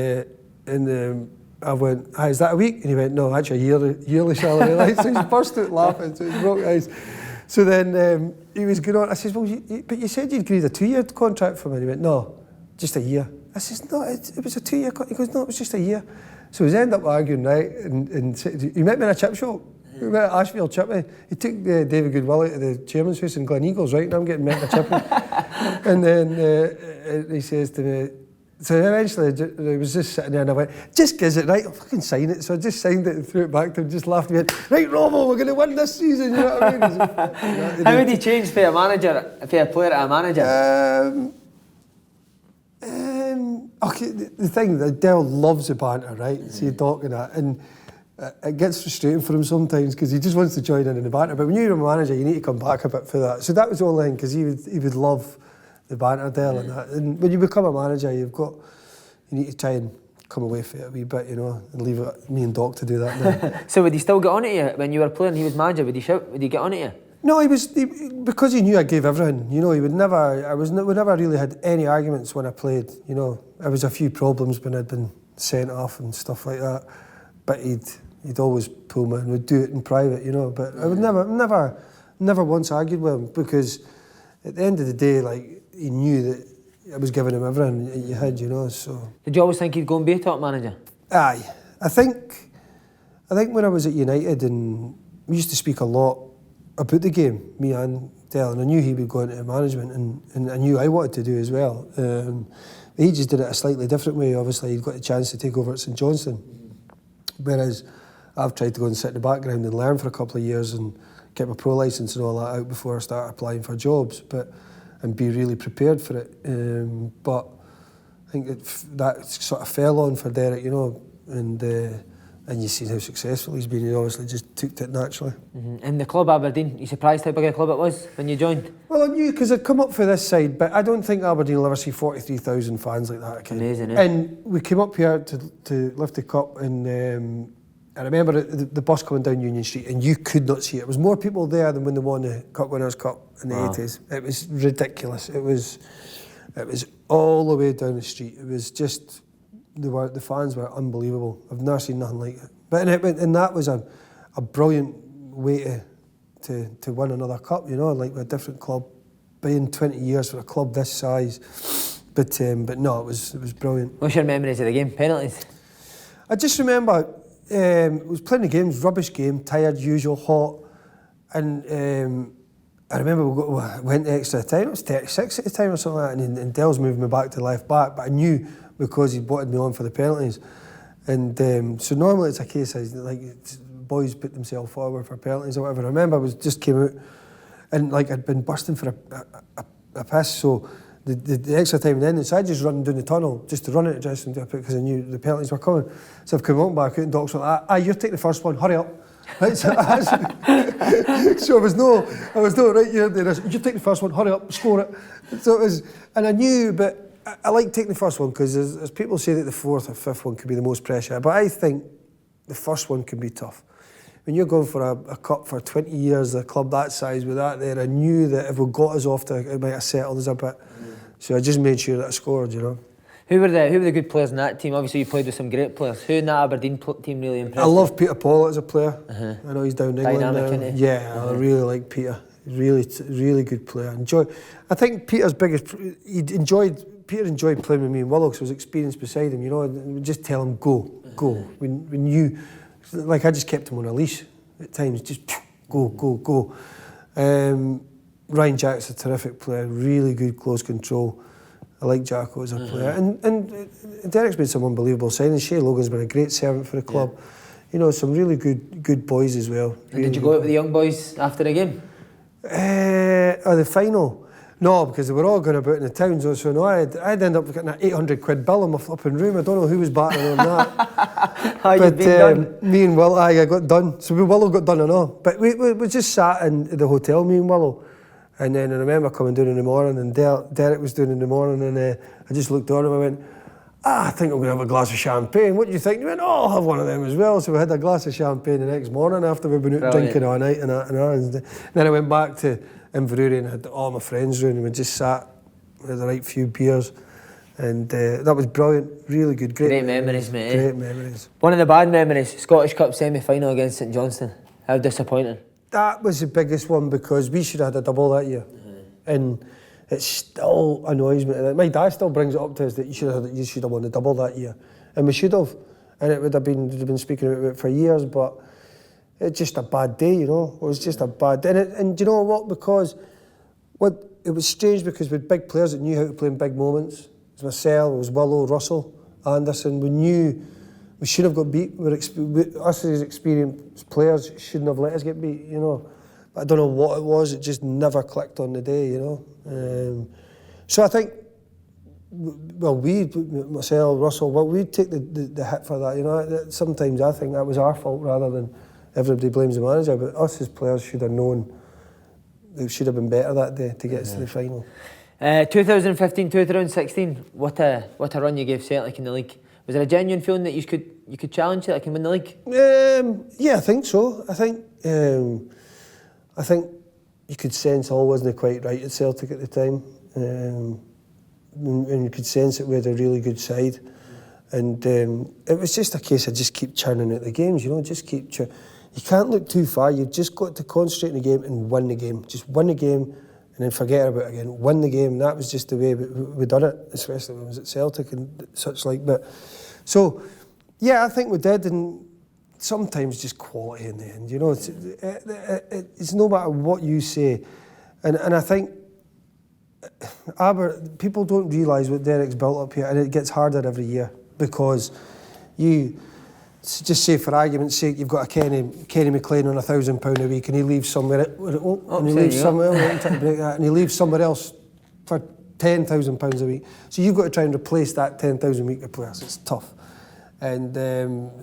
I went, is that a week? And he went, no, actually a yearly salary. Right? So he burst out laughing, so he broke eyes. So then he was going on, I says, well, but you said you'd agreed a 2-year contract for me. And he went, no, just a year. I says, no, it was a 2-year contract. He goes, no, it was just a year. So we ended up arguing, right? And he met me in a chip shop. We met at Ashfield Chippy. He took David Goodwillie to the chairman's house in Glen Eagles, right? And I'm getting met in a chippy. And then he says to me, so eventually I was just sitting there and I went, just gives it, right? I'll fucking sign it. So I just signed it and threw it back to him, just laughed and went, right, Robo, we're going to win this season, you know what I mean? How would he change for a manager, for a player to a manager? Okay, the thing, that Dale loves the banter, right? Mm-hmm. See, Doc and that. And it gets frustrating for him sometimes because he just wants to join in the banter. But when you're a manager, you need to come back a bit for that. So that was the only thing, because he would love the banter, Dale, and that. And when you become a manager, you need to try and come away from it a wee bit, you know, and leave me and Doc to do that now. So would he still get on at you when you were playing? He was manager. Would he shout? Would he get on at you? No, because he knew I gave everything. You know, we never really had any arguments when I played. You know, there was a few problems when I'd been sent off and stuff like that, but he'd always pull me and would do it in private. You know, but I would never once argued with him, because at the end of the day, like, he knew that I was giving him everything you had. You know, so. Did you always think he'd go and be a top manager? Aye, I think when I was at United, and we used to speak a lot about the game, me and Dale, and I knew he would go into management, and I knew I wanted to do as well. He just did it a slightly different way. Obviously, he'd got a chance to take over at St Johnstone, whereas I've tried to go and sit in the background and learn for a couple of years and get my pro licence and all that out before I start applying for jobs, and be really prepared for it. But I think that sort of fell on for Derek, you know, and you've seen how successful he's been. He obviously just took it naturally. Mm-hmm. And the club Aberdeen, you surprised how big a club it was when you joined? Well, I knew, because I'd come up for this side, but I don't think Aberdeen will ever see 43,000 fans like that again. Amazing, eh? And we came up here to lift the cup, and I remember the bus coming down Union Street, and you could not see it. There was more people there than when they won the Cup Winners' Cup in the 80s. It was ridiculous. It was all the way down the street. It was just... The fans were unbelievable. I've never seen nothing like it. And that was a brilliant way to win another cup, you know, like with a different club. Being 20 years for a club this size. But no, it was brilliant. What's your memories of the game? Penalties? I just remember was playing the games, rubbish game, tired, usual, hot. And I remember we went to extra time. It was 36 at the time or something like that. And Dell's moved me back to left back. But I knew, because he wanted me on for the penalties. And so normally it's a case of, like, boys put themselves forward for penalties or whatever. I remember I just came out and, like, I'd been bursting for a piss, so the extra time ended, so I just run down the tunnel just to run into dressing room because I knew the penalties were coming. So I've come on back out and Doc's like, you're taking the first one, hurry up. Right, so I was no, right, you take the first one, hurry up, score it. So it was, and I knew, but I like taking the first one because as people say that the fourth or fifth one could be the most pressure, but I think the first one can be tough. When you're going for a cup for 20 years, a club that size with that there, I knew that if we got us off to, it might have settled us a bit. So I just made sure that I scored, you know. Who were the good players in that team? Obviously you played with some great players. Who in that Aberdeen team really impressed you? I love Peter Paul as a player. I know he's down in England Dynamic, now. isn't he? Yeah, I really like Peter. Really good player. I think Peter's biggest, Peter enjoyed playing with me in Willow because I was experienced beside him, you know, and we'd just tell him, go. When you, like I just kept him on a leash at times, just go. Ryan Jack's a terrific player, really good close control. I like Jacko as a player. And Derek's made some unbelievable signings. Shea Logan's been a great servant for the club. Yeah. You know, some really good boys as well. And did you go out with the young boys after the game? The final? No, because they were all going about in the town. So no, I'd end up getting an 800 quid bill in my flipping room. I don't know who was battering on that. You've been done. Me and Willow, I got done. So Willow got done and all. But we just sat in the hotel, me and Willow. And then I remember coming down in the morning, and Derek was doing in the morning, and I just looked on him. I went, I think I'm going to have a glass of champagne. What do you think? He went, I'll have one of them as well. So we had a glass of champagne the next morning after we'd been out drinking all night and that. And then I went back to Inverurie and had all my friends round, and we just sat with the right few beers. And that was brilliant, really good. Great memories, mate. Great memories. One of the bad memories, Scottish Cup semi-final against St Johnstone. How disappointing. That was the biggest one because we should have had a double that year. And it still annoys me. My dad still brings it up to us that you should have won the double that year. And we should have. And it would have been, we'd have been speaking about it for years, but it's just a bad day, you know. It was just a bad day. And do you know what? Because it was strange because we had big players that knew how to play in big moments. It was myself, it was Willow, Russell, Anderson. We knew we should have got beat. Us as experienced players shouldn't have let us get beat, you know. But I don't know what it was. It just never clicked on the day, you know. So I think, myself, Russell, we'd take the hit for that, you know. Sometimes I think that was our fault rather than everybody blames the manager. But us as players should have known. They should have been better that day to get us to the final. 2015, 2016. What a run you gave Celtic in the league. Was there a genuine feeling that you could challenge Celtic and win the league? Yeah, I think so. I think you could sense all wasn't quite right at Celtic at the time, and you could sense it we had a really good side, and it was just a case of just keep churning out the games, you know, just keep churning. You can't look too far. You've just got to concentrate on the game and win the game. Just win the game and then forget about it again. Win the game. And that was just the way we done it, especially when it was at Celtic and such like. But so, yeah, I think we did, and sometimes just quality in the end. You know, it's no matter what you say, and I think people don't realise what Derek's built up here, and it gets harder every year because you. Just say for argument's sake, you've got a Kenny McLean on £1,000 a week, and he leaves somewhere, and he leaves somewhere else for £10,000 a week. So you've got to try and replace that 10,000 a week with players. It's tough, and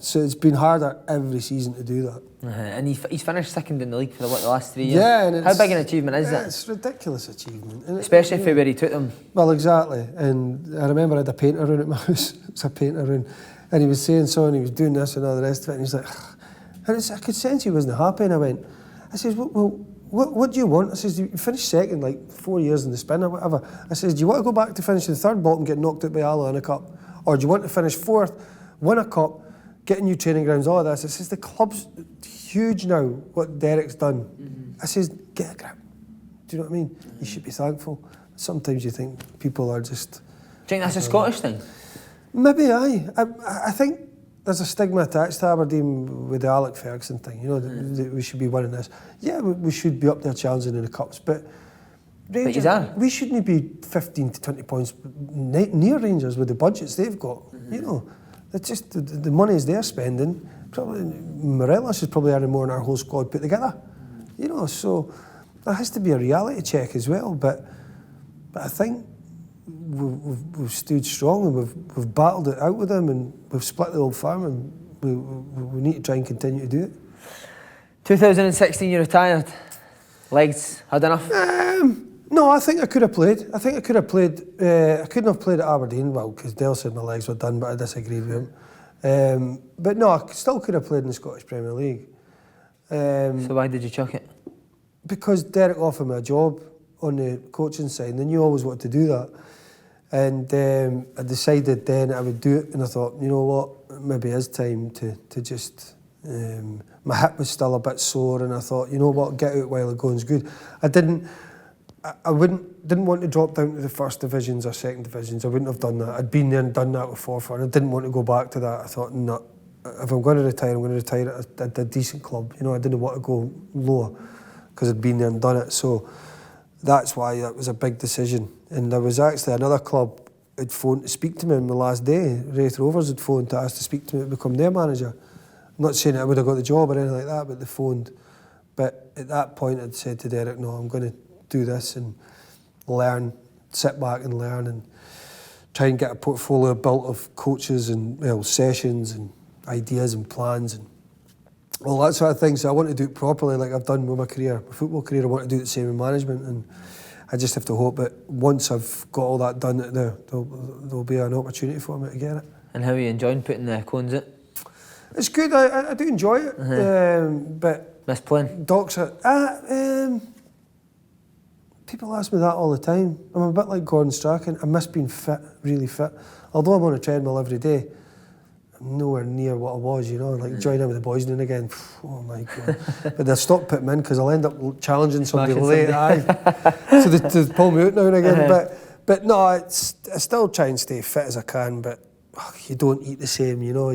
so it's been harder every season to do that. And he's finished second in the league for the last 3 years. Yeah, and how big an achievement is that? It's a ridiculous achievement, especially for where he took them. Well, exactly. And I remember I had a painter room at my house. It's a painter room. And he was saying so, and he was doing this and all the rest of it, and he's like, and I could sense he wasn't happy, and I says, well, what do you want? I says, you finished second like 4 years in the spin or whatever. I says, do you want to go back to finishing third bottom and get knocked out by Alloa in a cup? Or do you want to finish fourth, win a cup, get new training grounds, all of this? I says, the club's huge now, what Derek's done. I says, get a grip. Do you know what I mean? You should be thankful. Sometimes you think people are just... Do you think that's a Scottish thing? Maybe I think there's a stigma attached to Aberdeen with the Alec Ferguson thing, you know, that we should be winning this. Yeah, we should be up there challenging in the cups, but Rangers, we shouldn't be 15 to 20 points near Rangers with the budgets they've got. You know, it's just the money they're spending. Probably Morelos is probably earning more than our whole squad put together. You know, so there has to be a reality check as well. But I think we've stood strong, and we've battled it out with them, and we've split the old firm, and we need to try and continue to do it. 2016 you retired. Legs had enough? No, I think I could have played. I think I could have played. I couldn't have played at Aberdeen, well, because Dale said my legs were done, but I disagreed with him. But no, I still could have played in the Scottish Premier League. So why did you chuck it? Because Derek offered me a job on the coaching side, and I knew I always wanted to do that. And I decided then I would do it, and I thought, you know what, maybe it is time to just... my hip was still a bit sore, and I thought, you know what, get out while the going's good. I didn't want to drop down to the first divisions or second divisions. I wouldn't have done that. I'd been there and done that before, and I didn't want to go back to that. I thought, no, if I'm going to retire, I'm going to retire at a decent club. You know, I didn't want to go lower because I'd been there and done it. So that's why that was a big decision. And there was actually another club had phoned to speak to me on the last day. Wraith Rovers had phoned to ask to speak to me to become their manager. I'm not saying I would have got the job or anything like that, but they phoned. But at that point, I'd said to Derek, no, I'm going to do this and learn, sit back and learn and try and get a portfolio built of coaches and sessions and ideas and plans and all that sort of thing. So I want to do it properly like I've done with my career, my football career. I want to do the same in management, and I just have to hope that once I've got all that done, there'll be an opportunity for me to get it. And how are you enjoying putting the cones out? It's good, I do enjoy it, but... Miss playing? Docs are... people ask me that all the time. I'm a bit like Gordon Strachan. I miss being fit, really fit. Although I'm on a treadmill every day, I'm nowhere near what I was, you know, like joining in with the boys now and again. Oh my God. But they'll stop putting me in because I'll end up challenging somebody late. So they pull me out now and again. But no, I still try and stay fit as I can, but you don't eat the same, you know.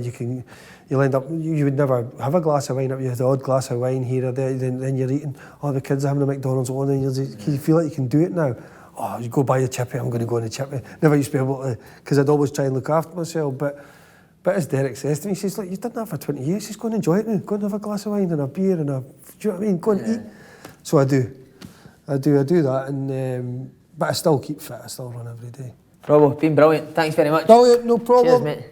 You'll end up, you would never have a glass of wine, you have the odd glass of wine here or there, then you're eating, the kids are having a McDonald's on, and you feel like you can do it now. Oh, you go buy a chippy, I'm going to go on a chippy. Never used to be able to, because I'd always try and look after myself, but as Derek says to me, he says, look, you've done that for 20 years, he's going to enjoy it now, go and have a glass of wine and a beer and do you know what I mean, go and eat. So I do that, and but I still keep fit, I still run every day. Robo, been brilliant, thanks very much. Brilliant, no problem. Cheers, mate.